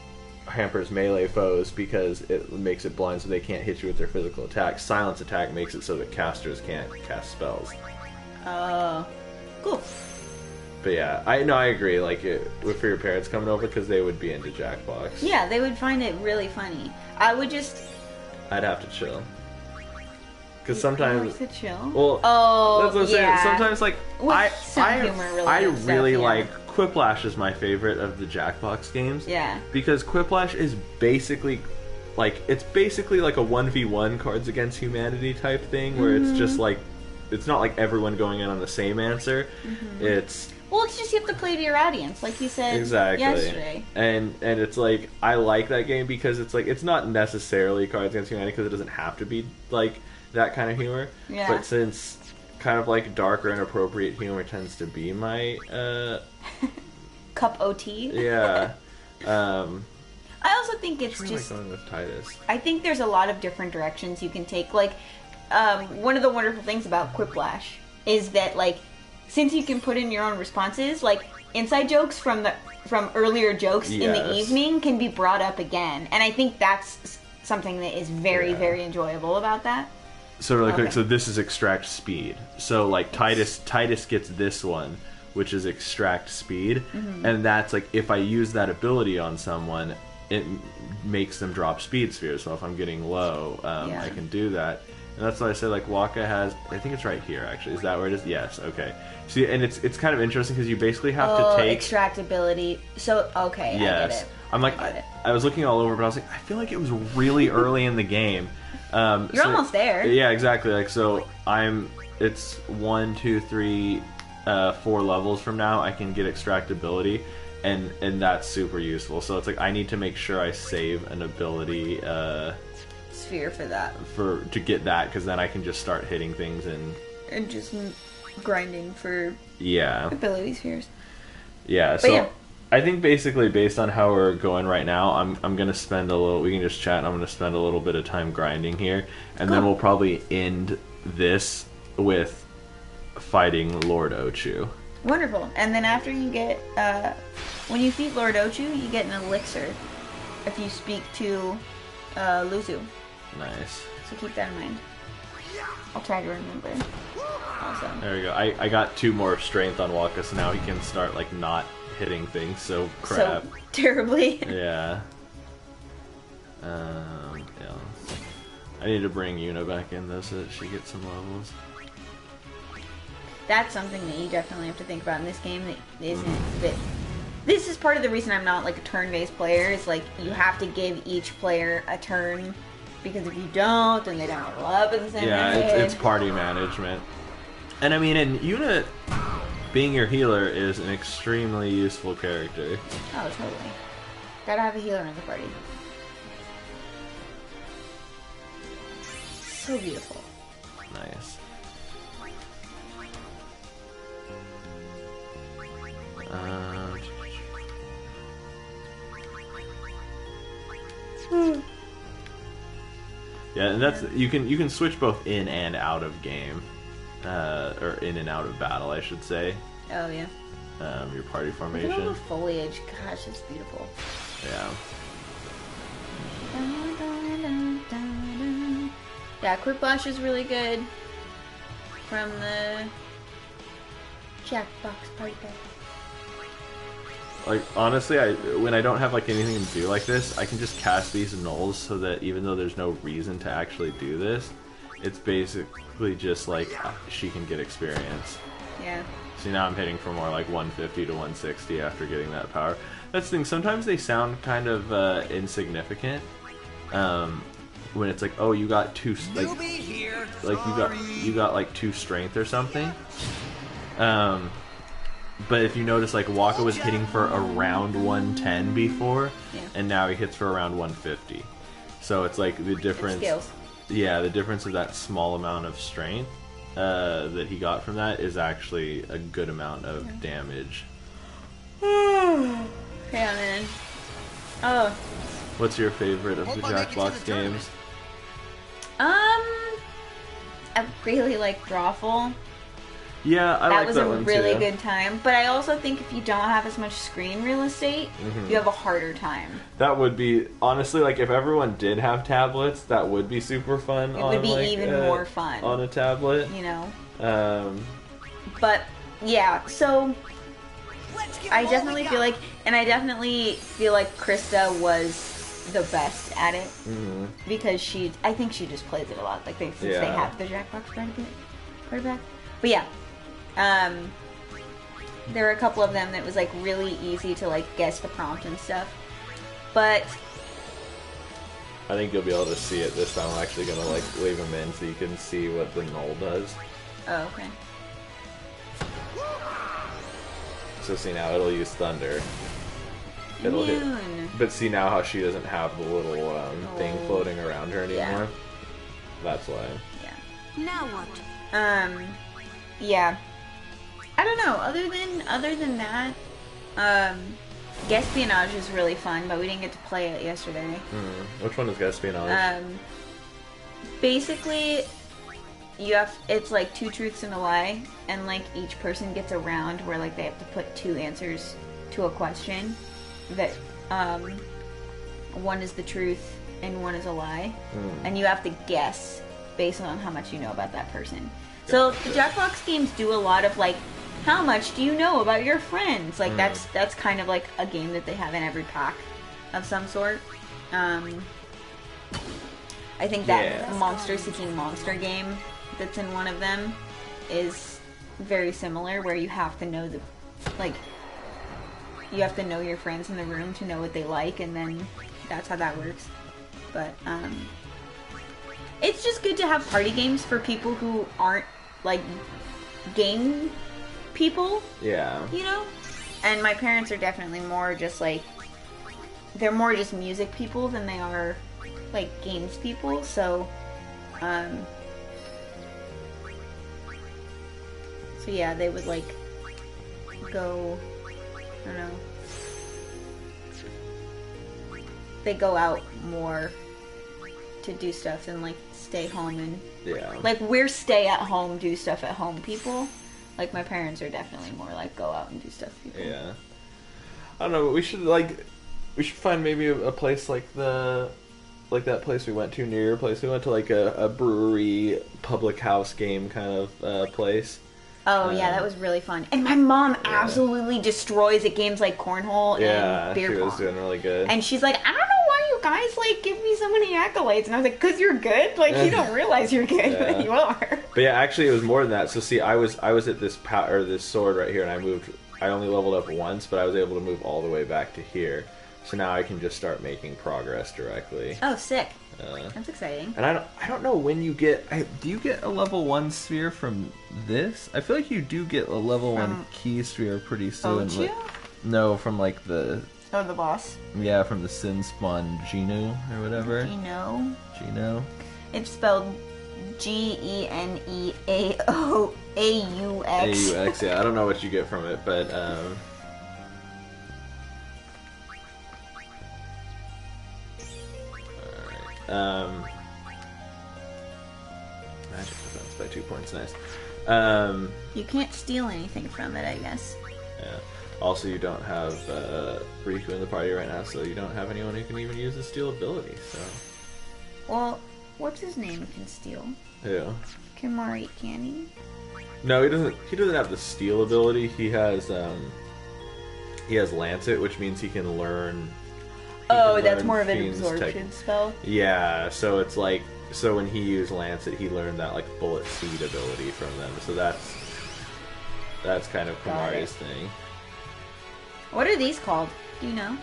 hampers melee foes because it makes it blind so they can't hit you with their physical attacks. Silence Attack makes it so that casters can't cast spells. Oh. Cool. But yeah, I agree. Like for your parents coming over, because they would be into Jackbox. Yeah, they would find it really funny. I would just... I'd have to chill. Because sometimes... To chill? Well, oh, that's what I'm yeah. saying. Sometimes, like, With some humor, really I good stuff, really yeah. like Quiplash is my favorite of the Jackbox games. Yeah. Because Quiplash is basically like a 1v1 Cards Against Humanity type thing, where it's just like it's not like everyone going in on the same answer. It's Well, it's just you have to play to your audience, like you said exactly yesterday. and it's like I like that game because it's like it's not necessarily Cards Against Humanity because it doesn't have to be like that kind of humor. Yeah. But since kind of like darker inappropriate humor tends to be my Cup OT. yeah. I also think it's Where am I just... going with Titus? I think there's a lot of different directions you can take. Like, one of the wonderful things about Quiplash is that, like, since you can put in your own responses, like, inside jokes from earlier jokes in the Yes. evening can be brought up again. And I think that's something that is very, Yeah. very enjoyable about that. So really quick, Okay. so this is extract speed. So like Titus gets this one, which is extract speed, and that's like if I use that ability on someone, it makes them drop speed spheres. So if I'm getting low, Yeah. I can do that. And that's why I said like Waka has. I think it's right here actually. Is that where it is? Yes. Okay. See, and it's kind of interesting because you basically have to take extractability. So okay, yes. I get it. I'm like I was looking all over, but I was like I feel like it was really early in the game. You're almost there. Yeah, exactly. Like so, It's 1, 2, 3, 4 levels from now. I can get extractability, and that's super useful. So it's like I need to make sure I save an ability. Sphere for that. To get that, because then I can just start hitting things and just grinding for ability spheres. Yeah, so I think basically based on how we're going right now, I'm gonna spend a little. We can just chat. And I'm gonna spend a little bit of time grinding here, and then we'll probably end this with fighting Lord Ochu. Wonderful. And then after you get when you defeat Lord Ochu, you get an elixir if you speak to Luzu. Nice. So keep that in mind. I'll try to remember. Awesome. There we go. I got 2 more strength on Waka, so now he can start like not hitting things so crap. So terribly. Yeah. I need to bring Yuna back in though so that she gets some levels. That's something that you definitely have to think about in this game that isn't that. This is part of the reason I'm not like a turn-based player. Is like you have to give each player a turn, because if you don't, then they don't level up in the same way. Yeah, it's party management. And I mean, and Yuna being your healer is an extremely useful character. Oh, totally. Gotta have a healer in the party. So beautiful. Nice. Yeah, and that's you can switch both in and out of game, or in and out of battle, I should say. Oh yeah. Your party formation. Look at all the foliage. Gosh, it's beautiful. Yeah. Yeah, Quick Flash is really good from the Jackbox Party Pack. Like honestly, when I don't have like anything to do like this, I can just cast these nulls so that even though there's no reason to actually do this, it's basically just like she can get experience. Yeah. See, now I'm hitting for more like 150 to 160 after getting that power. That's the thing. Sometimes they sound kind of insignificant. When it's like, oh, you got 2, like you got like 2 strength or something. But if you notice, like Waka was hitting for around 110 before, and now he hits for around 150. So it's like the difference. Yeah, the difference of that small amount of strength that he got from that is actually a good amount of damage. Yeah, man. Oh. What's your favorite of the Jackbox games? I really like Drawful. Yeah, I like that one too. That was a really good time. But I also think if you don't have as much screen real estate, you have a harder time. That would be, honestly, like if everyone did have tablets, that would be super fun. It would be even more fun. On a tablet. You know? But, yeah, so I definitely feel like, Krista was the best at it. Because I think she just plays it a lot. Like, since they have the Jackbox Party Pack. But yeah. There were a couple of them that was like really easy to like guess the prompt and stuff, but I think you'll be able to see it this time. I'm actually gonna like leave them in so you can see what the null does. Oh, okay. So see now it'll use thunder. It'll hit, but see now how she doesn't have the little thing floating around her anymore. Yeah. That's why. Yeah. Now what? Yeah. I don't know. Other than that, Guespionage is really fun, but we didn't get to play it yesterday. Which one is Guespionage? Basically, it's like 2 truths and a lie, and like each person gets a round where like they have to put 2 answers to a question that one is the truth and one is a lie, and you have to guess based on how much you know about that person. So the Jackbox games do a lot of like, how much do you know about your friends? Like that's kind of like a game that they have in every pack of some sort. I think that Yeah. Monster Seeking Monster game that's in one of them is very similar, where you have to know you have to know your friends in the room to know what they like, and then that's how that works. But it's just good to have party games for people who aren't like game people, Yeah. you know? And my parents are definitely more just like, they're more just music people than they are like games people, so yeah, they would like go, I don't know, they go out more to do stuff and like stay home, and Yeah. like we're stay at home, do stuff at home people. Like my parents are definitely more like go out and do stuff people. Yeah. I don't know, but we should find maybe a place like that place we went to near your place. We went to like a brewery public house game kind of place. Oh yeah, that was really fun. And my mom absolutely destroys at games like cornhole Yeah, and beer she pong. was doing really good. And she's like, I don't know why you guys like give me so many accolades. And I was like, 'cause you're good. Like you don't realize you're good, Yeah. but you are. But yeah, actually, it was more than that. So see, I was at this this sword right here, and I only leveled up once, but I was able to move all the way back to here. So now I can just start making progress directly. Oh, sick. That's exciting. And I don't know when you get. Do you get a level 1 sphere from this? I feel like you do get a level 1 key sphere pretty soon. Oju? No, from like the the boss. Yeah, from the Sin Spawn Geno or whatever. Geno. It's spelled Geneaoaux. AUX. Yeah, I don't know what you get from it, but magic defense by 2 points, nice. You can't steal anything from it, I guess. Yeah. Also, you don't have Riku in the party right now, so you don't have anyone who can even use the steal ability. So. Well, what's his name can steal? Who? Kimari, can he? No, he doesn't. He doesn't have the steal ability. He has Lancet, which means he can learn. Oh, that's more of an absorption spell. Yeah, so it's like when he used Lancet, he learned that like bullet seed ability from them. So that's kind of Kimari's thing. What are these called? Do you know?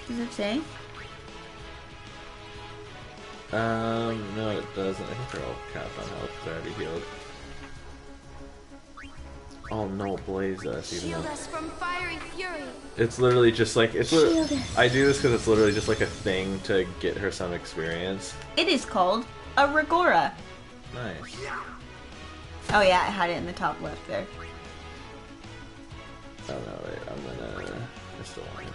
Does it say? No, it doesn't. I think they're all capped on health. They're already healed. Oh no, blaze us! Even Shield though us from fiery fury. it's literally just like I do this because it's literally just like a thing to get her some experience. It is called a Rigora. Nice. Oh yeah, I had it in the top left there. Oh no, wait, I still want it.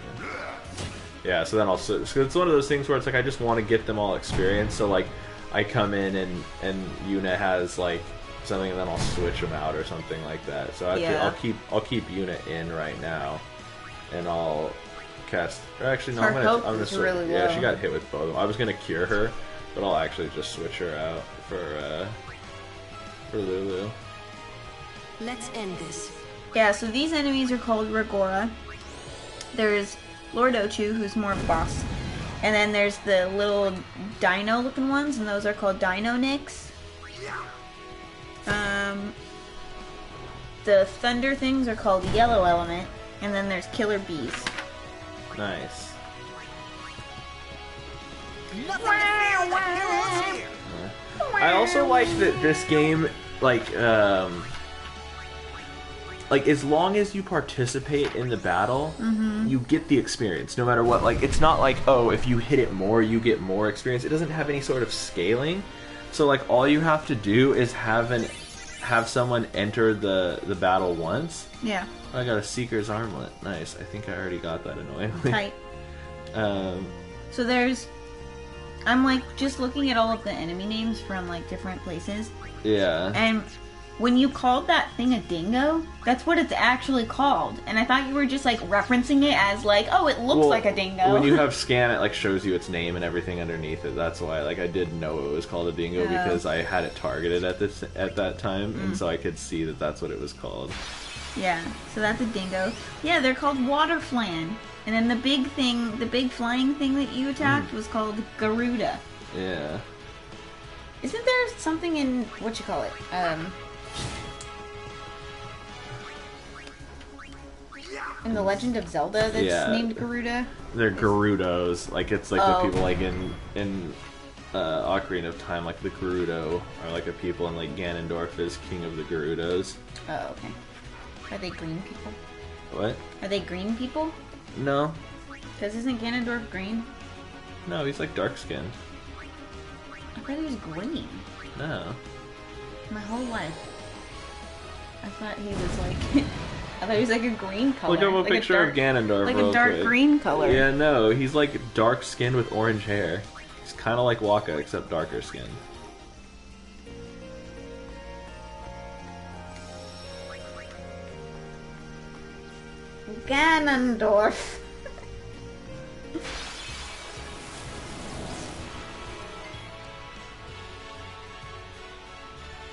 Yeah, so then so it's one of those things where it's like I just want to get them all experience. So like, I come in and Yuna has like something, and then I'll switch them out or something like that. So I'll keep Yuna in right now, and I'll cast. Or actually, no, Her I'm health gonna is switch. really Yeah, low. she got hit with both of them. I was gonna cure her, but I'll actually just switch her out for Lulu. Let's end this. Yeah, so these enemies are called Rigora. There's Lord Ochu, who's more boss. And then there's the little dino looking ones, and those are called Dino Nicks. The thunder things are called Yellow Element. And then there's Killer Bees. Nice. I also like that this game, like as long as you participate in the battle, you get the experience, no matter what. Like, it's not like, oh, if you hit it more, you get more experience. It doesn't have any sort of scaling. So, like, all you have to do is have someone enter the battle once. Yeah. I got a Seeker's Armlet. Nice. I think I already got that annoyingly. Tight. So there's... I'm, like, just looking at all of the enemy names from, like, different places. Yeah. And when you called that thing a dingo, that's what it's actually called. And I thought you were just, like, referencing it as, like, oh, it looks like a dingo. When you have scan, it, like, shows you its name and everything underneath it. That's why, like, I did know it was called a dingo because I had it targeted at that time, and so I could see that that's what it was called. Yeah, so that's a dingo. Yeah, they're called water flan. And then the big thing, the big flying thing that you attacked was called Garuda. Yeah. Isn't there something in what you call it? In the Legend of Zelda that's Yeah. named Garuda? They're Gerudos. Like, it's like the people like in Ocarina of Time, like the Gerudo are like a people, and like Ganondorf is king of the Gerudos. Oh, okay. Are they green people? What? Are they green people? No. Because isn't Ganondorf green? No, he's like dark skinned. I thought he was green. No. My whole life. I thought he was like... I thought he was like a green color. Look up a like picture dark, of Ganondorf like real a dark quick. green color. Yeah, no, he's like dark skinned with orange hair. He's kind of like Waka, except darker skin. Ganondorf.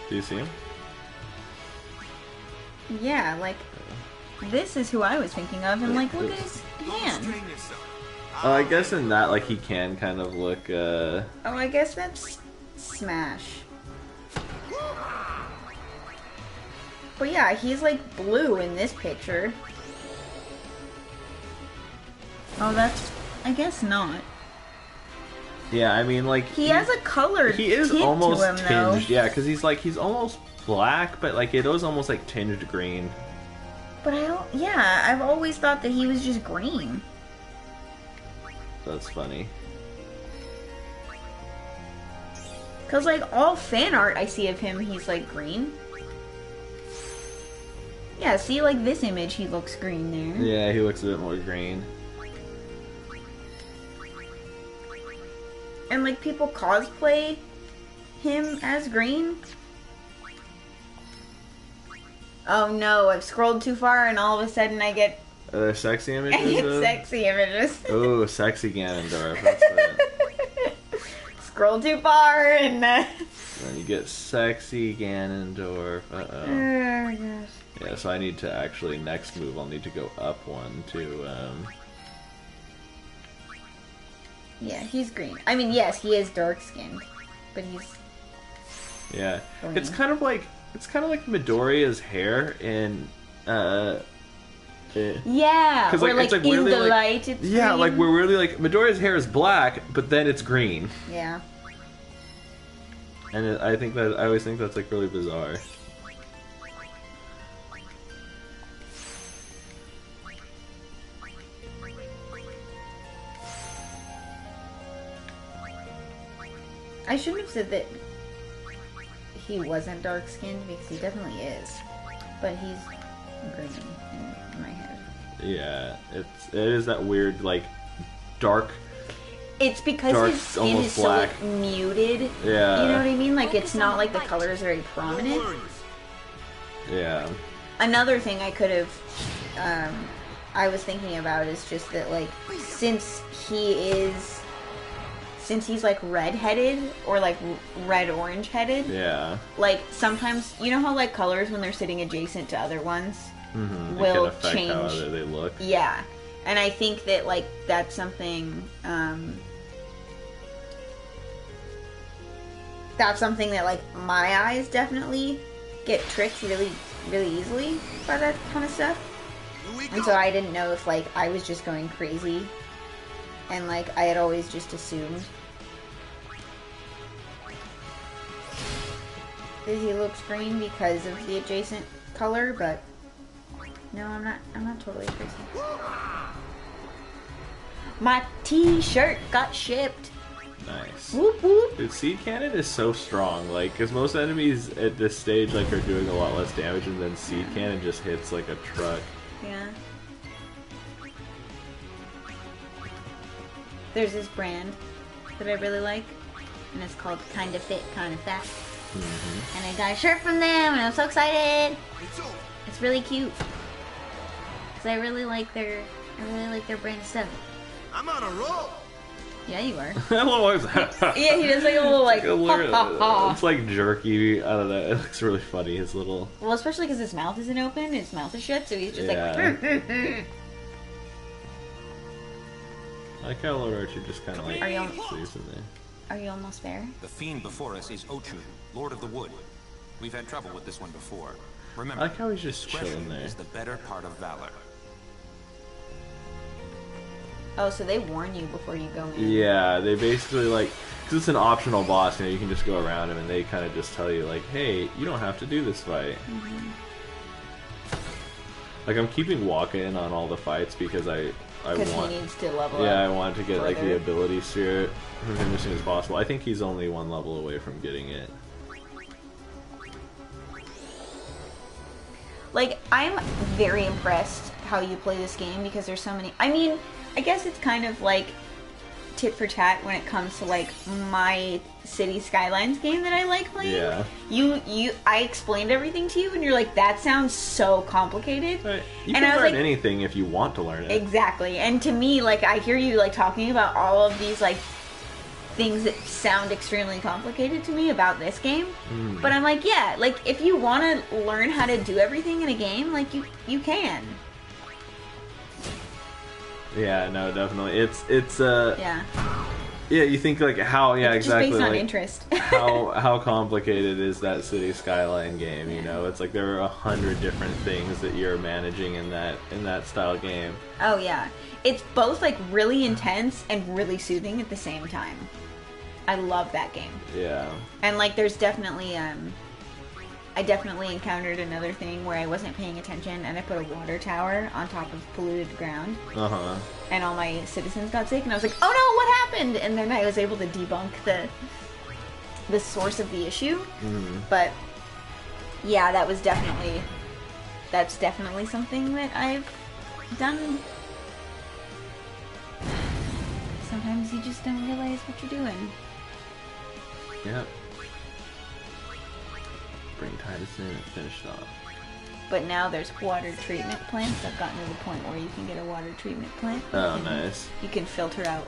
Do you see him? Yeah, like this is who I was thinking of, and like look at his hand. Strain yourself. Oh, I guess in that, like, he can kind of look, Oh, I guess that's Smash. But yeah, he's like blue in this picture. Oh, that's... I guess not. yeah, I mean, like... He has a colored He is tint almost to him, tinged, though. yeah, because he's almost black, but, like, it is almost, like, tinged green. But I don't... Yeah, I've always thought that he was just green. That's funny. Because, like, all fan art I see of him, he's, like, green. Yeah, see, like, this image, he looks green there. Yeah, he looks a bit more green. And, like, people cosplay him as green. Oh, no, I've scrolled too far, and all of a sudden I get... Sexy I images? get of- sexy images. Oh, sexy Ganondorf. That's it. Scroll too far, and... Then you get sexy Ganondorf. Uh-oh. Oh, gosh. Yeah, so I need to actually, next move, I'll need to go up one to, Yeah, he's green. I mean, yes, he is dark-skinned, but he's... yeah. Green. It's kind of like Midoriya's hair in, Yeah, 'Cause, where, like, like, it's, like, in weirdly, the like- light, it's yeah, green. like, we're really, like, Midoriya's hair is black, but then it's green. Yeah. And I think that, I always think that's, like, really bizarre. I shouldn't have said that he wasn't dark-skinned, because he definitely is. But he's green in my head. Yeah, it is that weird, like, dark, It's because Dark, his skin almost is so black. like, muted. Yeah. You know what I mean? Like, it's not like the color is very prominent. yeah. Another thing I could have, I was thinking about is just that, like, since he's like red-headed or like red-orange headed, Yeah. like sometimes you know how like colors when they're sitting adjacent to other ones Mm-hmm. It will can affect change. how other they look. Yeah, and I think that like that's something that like my eyes definitely get tricked really easily by that kind of stuff. And so I didn't know if like I was just going crazy and like I had always just assumed that he looks green because of the adjacent color, but no, I'm not totally crazy. My t-shirt got shipped. Nice. Whoop whoop. Dude, Seed Cannon is so strong, like, because most enemies at this stage, like, are doing a lot less damage, and then Seed Cannon just hits like a truck. Yeah. There's this brand that I really like, and it's called Kinda Fit, Kinda Fat. Mm-hmm. And I got a shirt from them, and I'm so excited. It's really cute. Cause I really like their brand stuff. I'm on a roll. Yeah, you are. Hello, Yeah, he does like a little like ha ha ha. It's like jerky. I don't know. It looks really funny. His little. Well, especially because his mouth isn't open, his mouth is shut, so he's just Yeah. like. I like how Lord Archer just kind of like Are you- sleeps in there. Are you almost there? The fiend before us is Ochu, Lord of the Wood. We've had trouble with this one before. Remember, I like how he's just discretion chilling there. is the better part of valor. Oh, so they warn you before you go in. Yeah, they basically like, because it's an optional boss, you know, you can just go around him and they kind of just tell you like, hey, you don't have to do this fight. Like I'm keeping Waka in on all the fights because I Because want. he needs to level up. Yeah, I want to get like the further. ability sphere from him as soon as possible. I think he's only one level away from getting it. Like, I'm very impressed how you play this game because there's so many. I mean, I guess it's kind of like tit for tat when it comes to like my City Skylines game that I like playing. Yeah. I explained everything to you and you're like, that sounds so complicated. Right. You And can I was learn like- anything if you want to learn it. Exactly. And to me, like, I hear you like talking about all of these like things that sound extremely complicated to me about this game. But I'm like, yeah, like if you want to learn how to do everything in a game, like you can. Yeah, no, definitely. It's Yeah. yeah, you think like how It's exactly just based on like, interest. how complicated is that City Skyline game, you know? It's like there are 100 different things that you're managing in that style game. Oh yeah. It's both like really intense and really soothing at the same time. I love that game. Yeah. And like there's definitely I definitely encountered another thing where I wasn't paying attention and I put a water tower on top of polluted ground Uh-huh. and all my citizens got sick and I was like, "Oh no, what happened?" And then I was able to debunk the source of the issue. But yeah, that's definitely something that I've done. Sometimes you just don't realize what you're doing. Yep. Bring Titus in and finish it off. But now there's water treatment plants. I've gotten to the point where you can get a water treatment plant. Oh, nice. You can filter out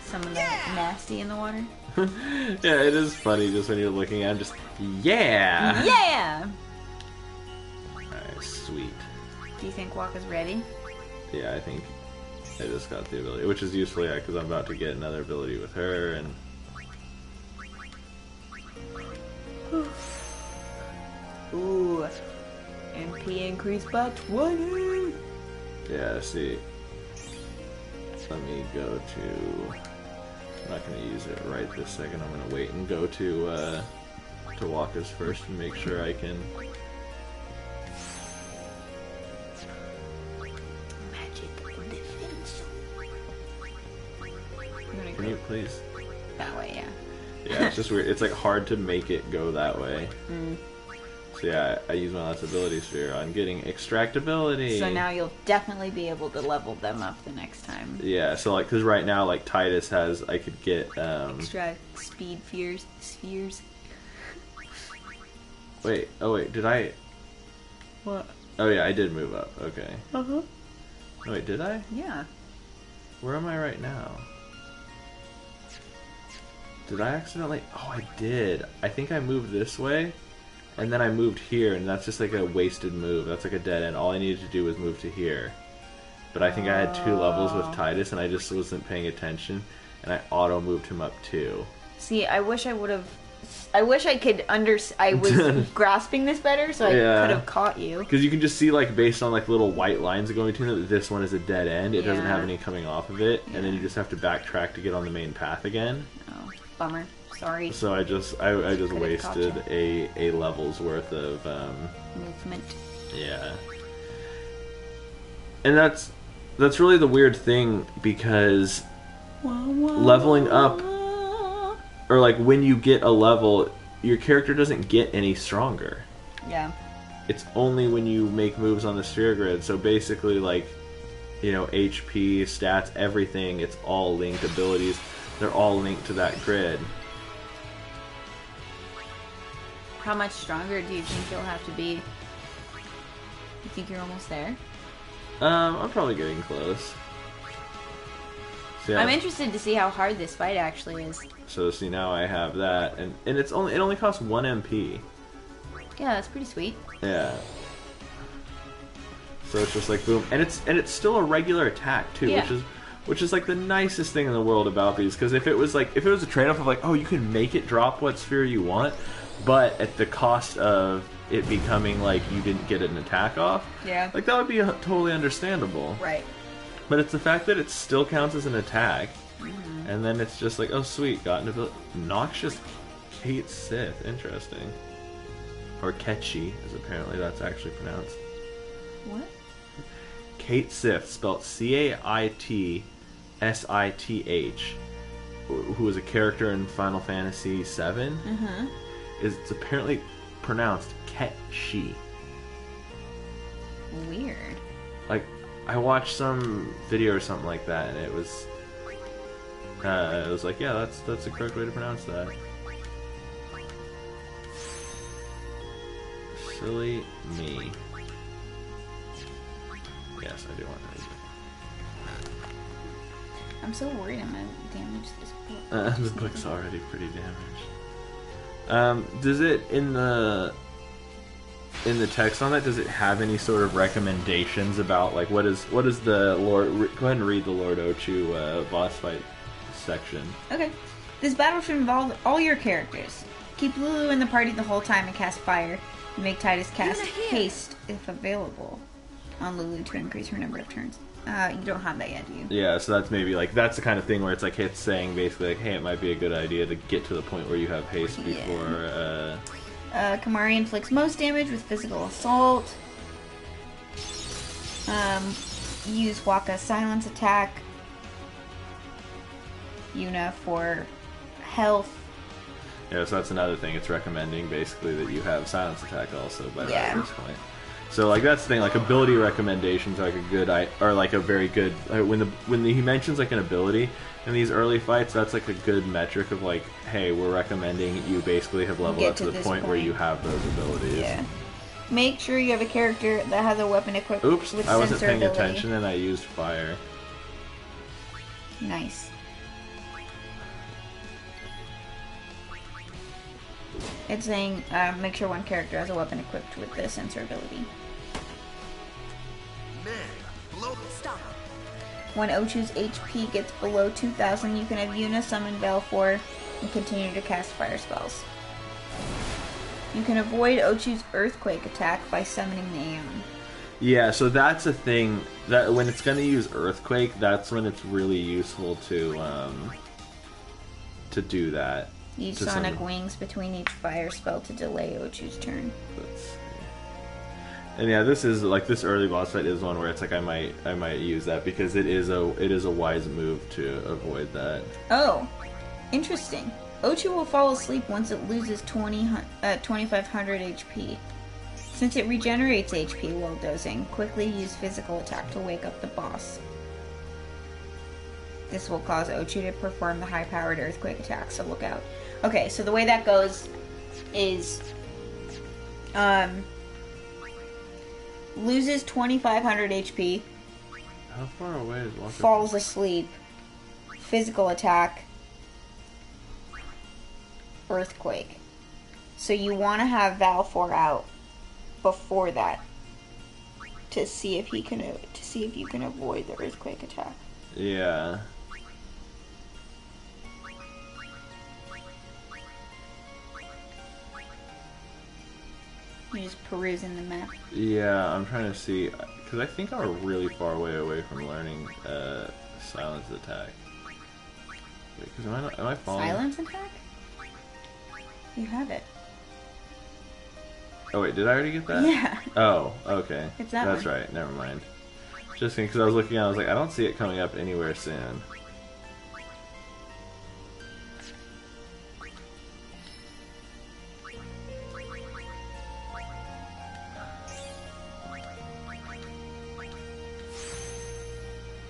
some of the nasty in the water. Yeah, it is funny just when you're looking at him, just, yeah! Yeah! Alright, sweet. Do you think Waka's ready? Yeah, I think I just got the ability, which is useful, yeah, because I'm about to get another ability with her, and... Ooh. MP increased by 20! Yeah, see. Let me go to... I'm not going to use it right this second. I'm going to wait and go to Waka's first and make sure I can... Magic defense. Can you please? That way, yeah. Yeah, it's just weird. It's like hard to make it go that way. So yeah, I use my last ability sphere on getting extractability. So now you'll definitely be able to level them up the next time. Yeah, so like, because right now, like, Titus has, I could get, Extra speed spheres. Wait, oh wait, did I... What? Oh yeah, I did move up, okay. Uh-huh. Oh, wait, did I? Yeah. Where am I right now? Did I accidentally... Oh, I did. I think I moved this way, and then I moved here, and that's just like a wasted move. That's like a dead end. All I needed to do was move to here. But I think I had 2 levels with Titus, and I just wasn't paying attention, and I auto-moved him up 2. See, I wish I would have... I wish I could I was grasping this better, so I Yeah. could have caught you. Because you can just see, like, based on, like, little white lines going between them, that this one is a dead end. It doesn't have Yeah. any coming off of it, and then you just have to backtrack to get on the main path again. Oh, bummer. Sorry. So I just wasted caught a level's worth of Movement. yeah. And that's really the weird thing, because leveling up, or like when you get a level, your character doesn't get any stronger. Yeah. It's only when you make moves on the sphere grid. So basically, like, you know, HP, stats, everything, it's all linked. Abilities, they're all linked to that grid. How much stronger do you think you'll have to be? You think you're almost there? I'm probably getting close. So, yeah. I'm interested to see how hard this fight actually is. So see, now I have that, and it only costs 1 MP. Yeah, that's pretty sweet. Yeah. So it's just like boom, and it's still a regular attack too, Yeah. which is which is like the nicest thing in the world about these. Because if it was a trade-off of like, oh, you can make it drop what sphere you want, but at the cost of it becoming like you didn't get an attack off, Yeah. like that would be totally understandable. Right. But it's the fact that it still counts as an attack, and then it's just like, oh sweet, got an ability. Noxious Kate Sith, interesting. Or Ketchi, as apparently that's actually pronounced. What? Kate Sith, spelled Caitshith, who is a character in Final Fantasy VII, it's apparently pronounced Ketchi. Weird. Like, I watched some video or something like that, and it was like, yeah, that's the correct way to pronounce that. Silly me. Yes, I do want to. I'm so worried I'm gonna damage this book. The book's already pretty damaged. Does it in the text on that? Does it have any sort of recommendations about like what is the Lord? Go ahead and read the Lord Ochu boss fight section. Okay. This battle should involve all your characters. Keep Lulu in the party the whole time and cast fire. Make Titus cast haste if available on Lulu to increase her number of turns. You don't have that yet, do you? Yeah, so that's maybe like that's the kind of thing where it's like it's saying basically like, hey, it might be a good idea to get to the point where you have haste before. Kimahri inflicts most damage with physical assault. Use Waka's silence attack. Yuna for health. Yeah, so that's another thing it's recommending basically that you have silence attack also by that first point. So like that's the thing, like ability recommendations are like a good a very good when he mentions like an ability in these early fights, that's like a good metric of like, hey, we're recommending you basically have leveled up to the point where you have those abilities. Yeah. Make sure you have a character that has a weapon equipped Oops, with I wasn't sensor paying ability. attention and I used fire. Nice. It's saying make sure one character has a weapon equipped with the sensor ability. Stop. When Ochu's HP gets below 2,000, you can have Yuna summon Balfour and continue to cast fire spells. You can avoid Ochu's earthquake attack by summoning the Aeon. Yeah, so that's a thing that when it's going to use earthquake, that's when it's really useful to do that. Use to sonic summon. wings between each fire spell to delay Ochu's turn. And yeah, this is like this early boss fight is one where it's like I might use that because it is a wise move to avoid that. Oh, interesting. Ochu will fall asleep once it loses 2,500 HP. Since it regenerates HP while dozing, quickly use physical attack to wake up the boss. This will cause Ochu to perform the high-powered earthquake attack, so look out. Okay, so the way that goes is loses 2,500 HP. How far away is Walker? Falls asleep. Physical attack. Earthquake. So you want to have Balfour out before that to see if you can avoid the earthquake attack. Yeah. You're just perusing the map. Yeah, I'm trying to see because I think I'm really far away from learning silence attack. Wait, because am I falling? Silence attack? You have it. Oh wait, did I already get that? Yeah. Oh, okay. It's that That's one. right. Never mind. Just because I was looking at, it, I was like, I don't see it coming up anywhere soon.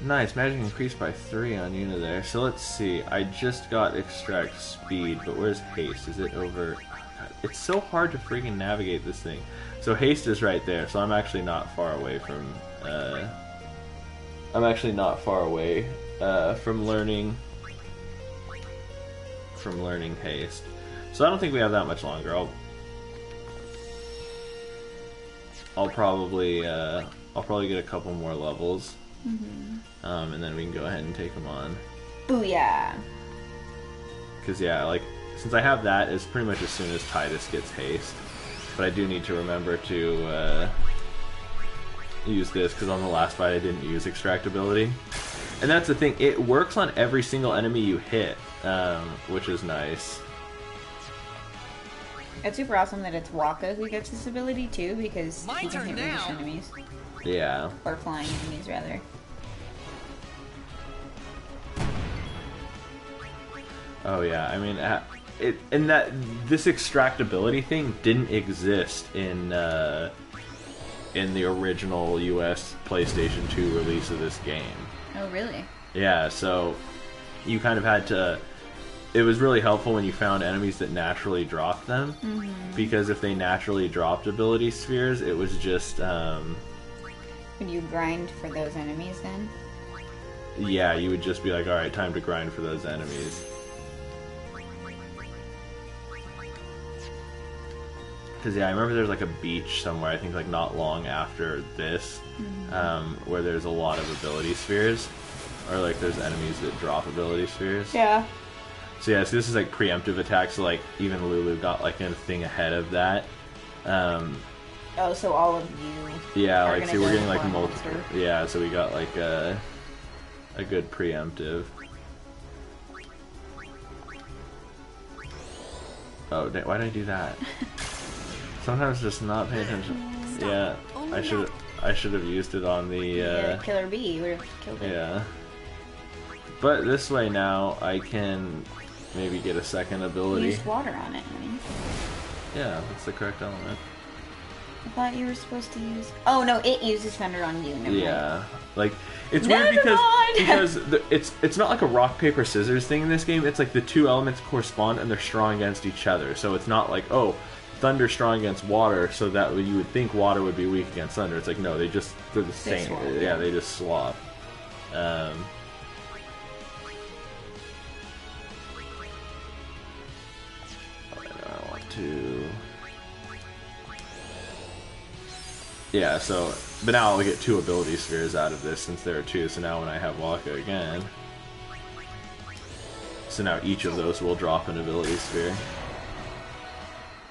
Nice, magic increased by 3 on Yuna there. So let's see. I just got extract speed, but where's haste? Is it over? God, it's so hard to freaking navigate this thing. So haste is right there. So I'm actually not far away from. I'm actually not far away from learning haste. So I don't think we have that much longer. I'll probably get a couple more levels And then we can go ahead and take them on. Booyah! Because, yeah, like, since I have that, it's pretty much as soon as Tidus gets haste. But I do need to remember to use this, because on the last fight I didn't use extractability. And that's the thing, it works on every single enemy you hit, which is nice. It's super awesome that it's Wakka who gets this ability too, because My he can hit turn ranged now. enemies. Yeah. Or flying enemies, rather. Oh yeah, I mean, this extractability thing didn't exist in the original US PlayStation 2 release of this game. Oh, really? Yeah, so you kind of had to... It was really helpful when you found enemies that naturally dropped them, because if they naturally dropped ability spheres, it was just... Would you grind for those enemies then? Yeah, you would just be like, alright, time to grind for those enemies. Because, yeah, I remember there's like a beach somewhere, I think like not long after this, where there's a lot of ability spheres. Or like there's enemies that drop ability spheres. Yeah. So yeah, so this is like preemptive attacks, so like even Lulu got like a thing ahead of that. Oh, so all of you. Yeah, are like gonna see, we're go getting like for a multiple. monster. Yeah, so we got like a good preemptive. Oh, why did I do that? Sometimes just not paying attention. Yeah, I should have used it on the Killer Bee. You would have killed it. yeah. But this way now, I can maybe get a second ability. Use water on it, honey. Yeah, that's the correct element. I thought you were supposed to use... Oh, no, it uses thunder on you. Never mind. Yeah, like it's Never weird because mind. it's not like a rock paper scissors thing in this game. It's like the two elements correspond and they're strong against each other. So it's not like, oh, thunder strong against water, so that you would think water would be weak against thunder. It's like, no, they're the same. swap, Yeah, they just swap. I want to. Yeah, so, but now I'll get 2 ability spheres out of this since there are 2, so now when I have Wakka again, so now each of those will drop an ability sphere.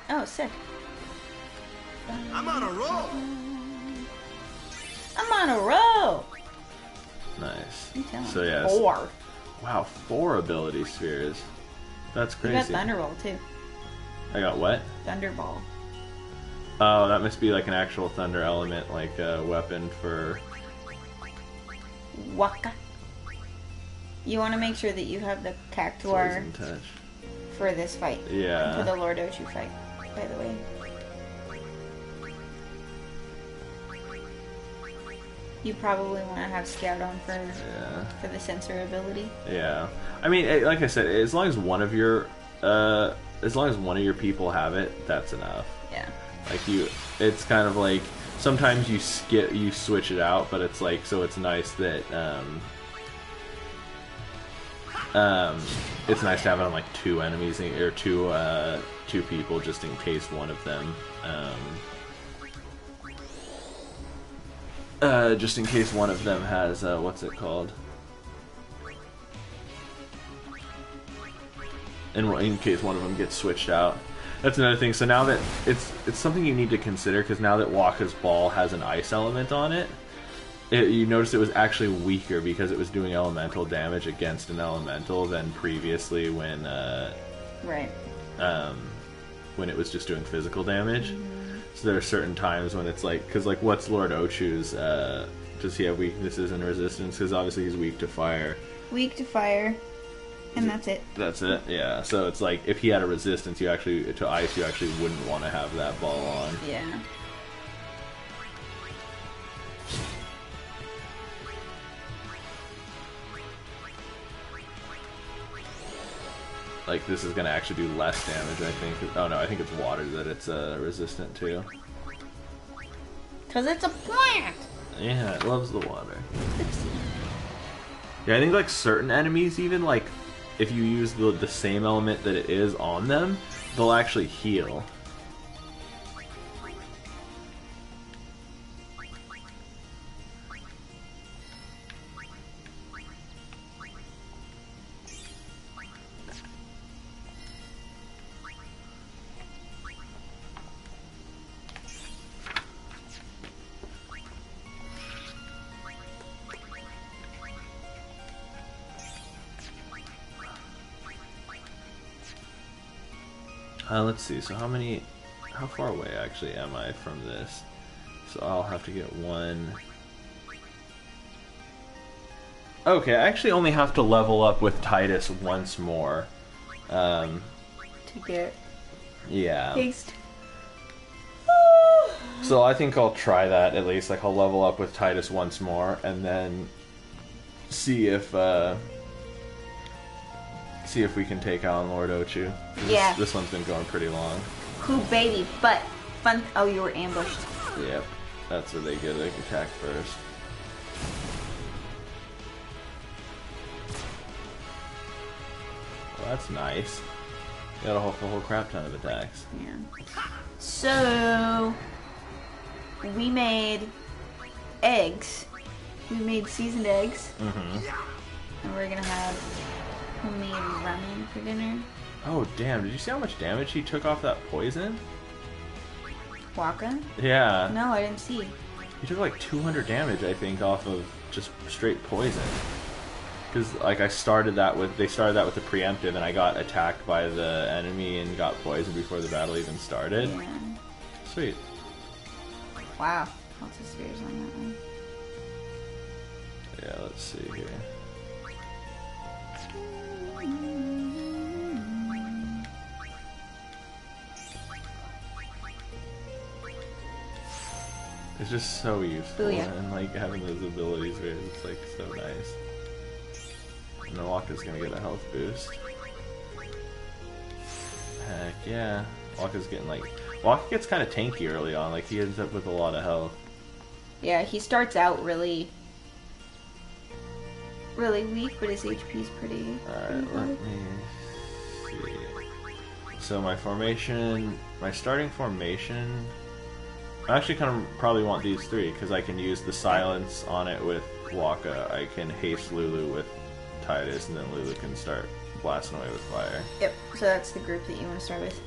Oh, sick. I'm on a roll. I'm on a roll! Nice. You tell So him. yes. 4. Wow, 4 ability spheres. That's You got crazy. Thunderbolt, too. I got what? Thunderball. Oh, that must be like an actual thunder element, like a weapon for... Wakka. You want to make sure that you have the Cactuar Poison touch. for this fight. Yeah. For the Lord Ochu fight, by the way. You probably want to have Scout on for the sensor ability. Yeah. I mean, like I said, as long as one of your people have it, that's enough. Yeah. Like it's kind of like sometimes you switch it out, but it's like, so it's nice that it's nice to have it on like 2 enemies or 2 people, just in case one of them just in case one of them has what's it called? In case one of them gets switched out. That's another thing. So now that it's something you need to consider, because now that Wakka's ball has an ice element on it, you notice it was actually weaker because it was doing elemental damage against an elemental than previously when Right. when it was just doing physical damage. So there are certain times when it's like, because like what's Lord Ochu's, does he have weaknesses and resistance? Because obviously he's weak to fire. Weak to fire. And that's it. That's it, yeah. So it's like, if he had a resistance to ice, you actually wouldn't want to have that ball on. Yeah. Like, this is going to actually do less damage, I think. Oh no, I think it's water that it's resistant to. Because it's a plant! Yeah, it loves the water. Yeah, I think like certain enemies even, like, if you use the same element that it is on them, they'll actually heal. Let's see. So how far away actually am I from this? So I'll have to get one. Okay, I actually only have to level up with Titus once more. To get Yeah. haste. So I think I'll try that at least. Like I'll level up with Titus once more, and then see if we can take on Lord Ochu. Yeah. This one's been going pretty long. Cool baby, but fun. Oh, you were ambushed. Yep. That's where they get like attack first. Well, that's nice. Got a whole crap ton of attacks. Yeah. So we made eggs. We made seasoned eggs. Mm-hmm. And we're gonna have homemade ramen for dinner. Oh damn! Did you see how much damage he took off that poison? Waka? Yeah. No, I didn't see. He took like 200 damage, I think, off of just straight poison. Because like they started that with the preemptive, and I got attacked by the enemy and got poisoned before the battle even started. Yeah. Sweet. Wow. Lots of spears on that one. Yeah, let's see here. It's just so useful, Booyah. and like having those abilities where it's like so nice. And then Waka's gonna get a health boost. Heck yeah. Waka's getting like... Waka gets kind of tanky early on, like he ends up with a lot of health. Yeah, he starts out really weak, but his HP is pretty... Alright, let me see. So my formation... My starting formation... I actually kind of probably want these three, because I can use the silence on it with Waka. I can haste Lulu with Titus, and then Lulu can start blasting away with fire. Yep, so that's the group that you want to start with.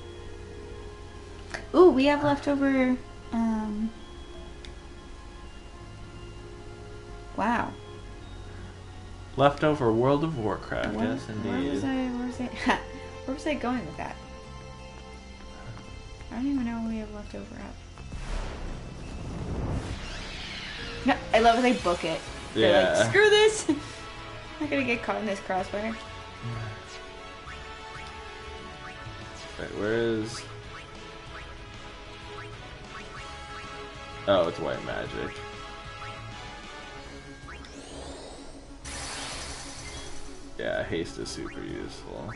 Ooh, we have leftover... Wow. Leftover World of Warcraft, yes indeed. Where was I going with that? I don't even know what we have left over at. No, I love how they book it. They're Yeah. like, screw this! I'm not gonna get caught in this crossfire. Wait, where is... Oh, it's white magic. Yeah, haste is super useful.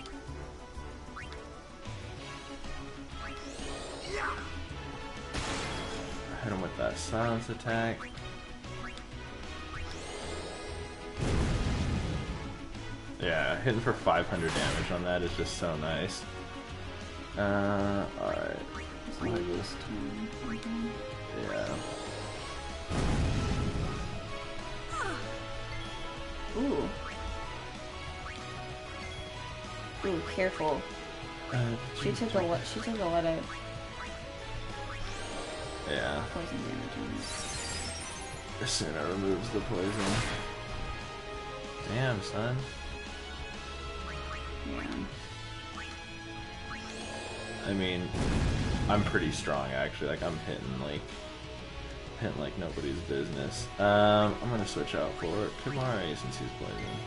Hit him with that silence attack. Yeah, hitting for 500 damage on that is just so nice. Alright. Yeah. Ooh. Ooh, careful. She took a lot of Yeah. poison damage on this. Sooner removes the poison. Damn, son. Yeah. I mean, I'm pretty strong actually. Like I'm hitting like nobody's business. I'm gonna switch out for Kimari since he's poisoned.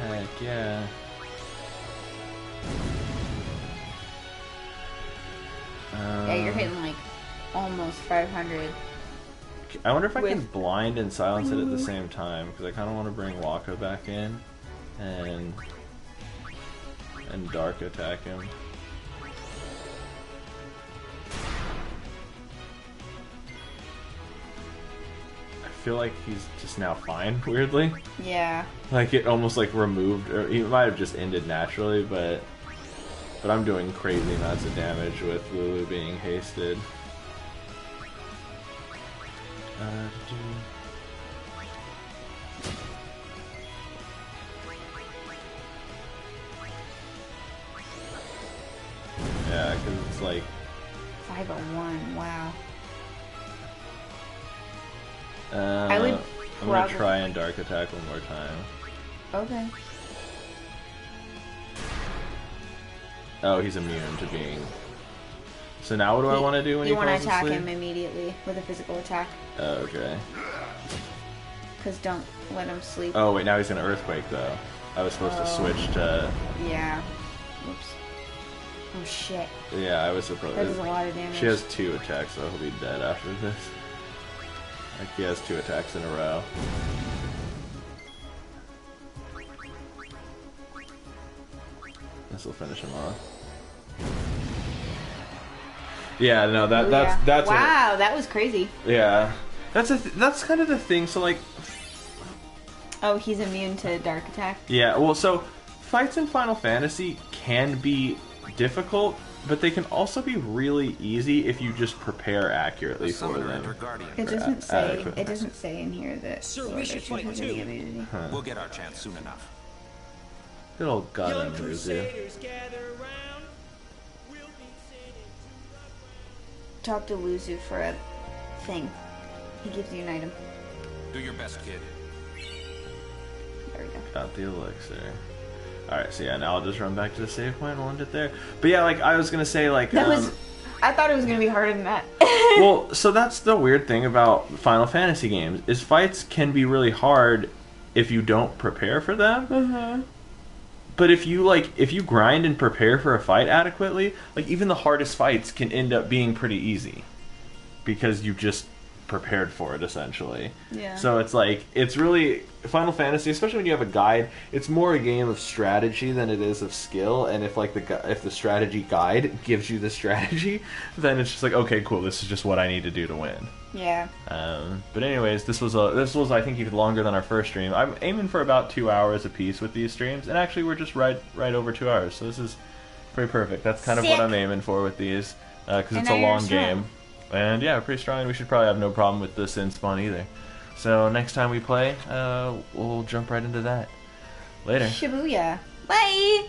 Heck yeah. Yeah, you're hitting like almost 500. I wonder if I can with- blind and silence it at the same time, because I kind of want to bring Waka back in and dark attack him. I feel like he's just now fine, weirdly. Yeah. Like it almost like removed, or he might have just ended naturally, but I'm doing crazy amounts of damage with Lulu being hasted. Yeah, because it's like 501, wow. Uh, I would I'm gonna try and dark attack one more time. Okay. Oh, he's immune to being... So now what do I want to do when he falls You asleep? want to attack him immediately with a physical attack. Oh, okay. Because don't let him sleep. Oh, wait, now he's gonna Earthquake, though. I was supposed to switch to... Yeah. Whoops. Oh, shit. Yeah, I was supposed... That is a lot of damage. She has 2 attacks, so he'll be dead after this. Like, he has 2 attacks in a row. This will finish him off. Yeah, no, that's wow, that was crazy. Yeah, that's kind of the thing. So like, oh, he's immune to dark attack. Yeah, well, so fights in Final Fantasy can be difficult, but they can also be really easy if you just prepare accurately for them. It doesn't say. It doesn't say in here that. Sir, we should fight too. We'll get our chance soon enough. Good old goddamn Ruzu. Talk to Luzu for a thing. He gives you an item. Do your best, kid. There we go. Got the elixir. Alright, so yeah, now I'll just run back to the save point and land it there. But yeah, like, I was gonna say, like, that was... I thought it was gonna be harder than that. Well, so that's the weird thing about Final Fantasy games, is fights can be really hard if you don't prepare for them. Mm-hmm. But if you grind and prepare for a fight adequately, like, even the hardest fights can end up being pretty easy. Because you just prepared for it, essentially. Yeah. So it's like, it's really, Final Fantasy, especially when you have a guide, it's more a game of strategy than it is of skill, and if like if the strategy guide gives you the strategy, then it's just like, okay, cool, this is just what I need to do to win. Yeah. But anyways, this was I think even longer than our first stream. I'm aiming for about 2 hours a piece with these streams, and actually we're just right over 2 hours, so this is pretty perfect. That's kind of what I'm aiming for with these, because it's a long game. And yeah, pretty strong, and we should probably have no problem with the Sin Spawn either. So next time we play, we'll jump right into that. Later. Shibuya. Bye!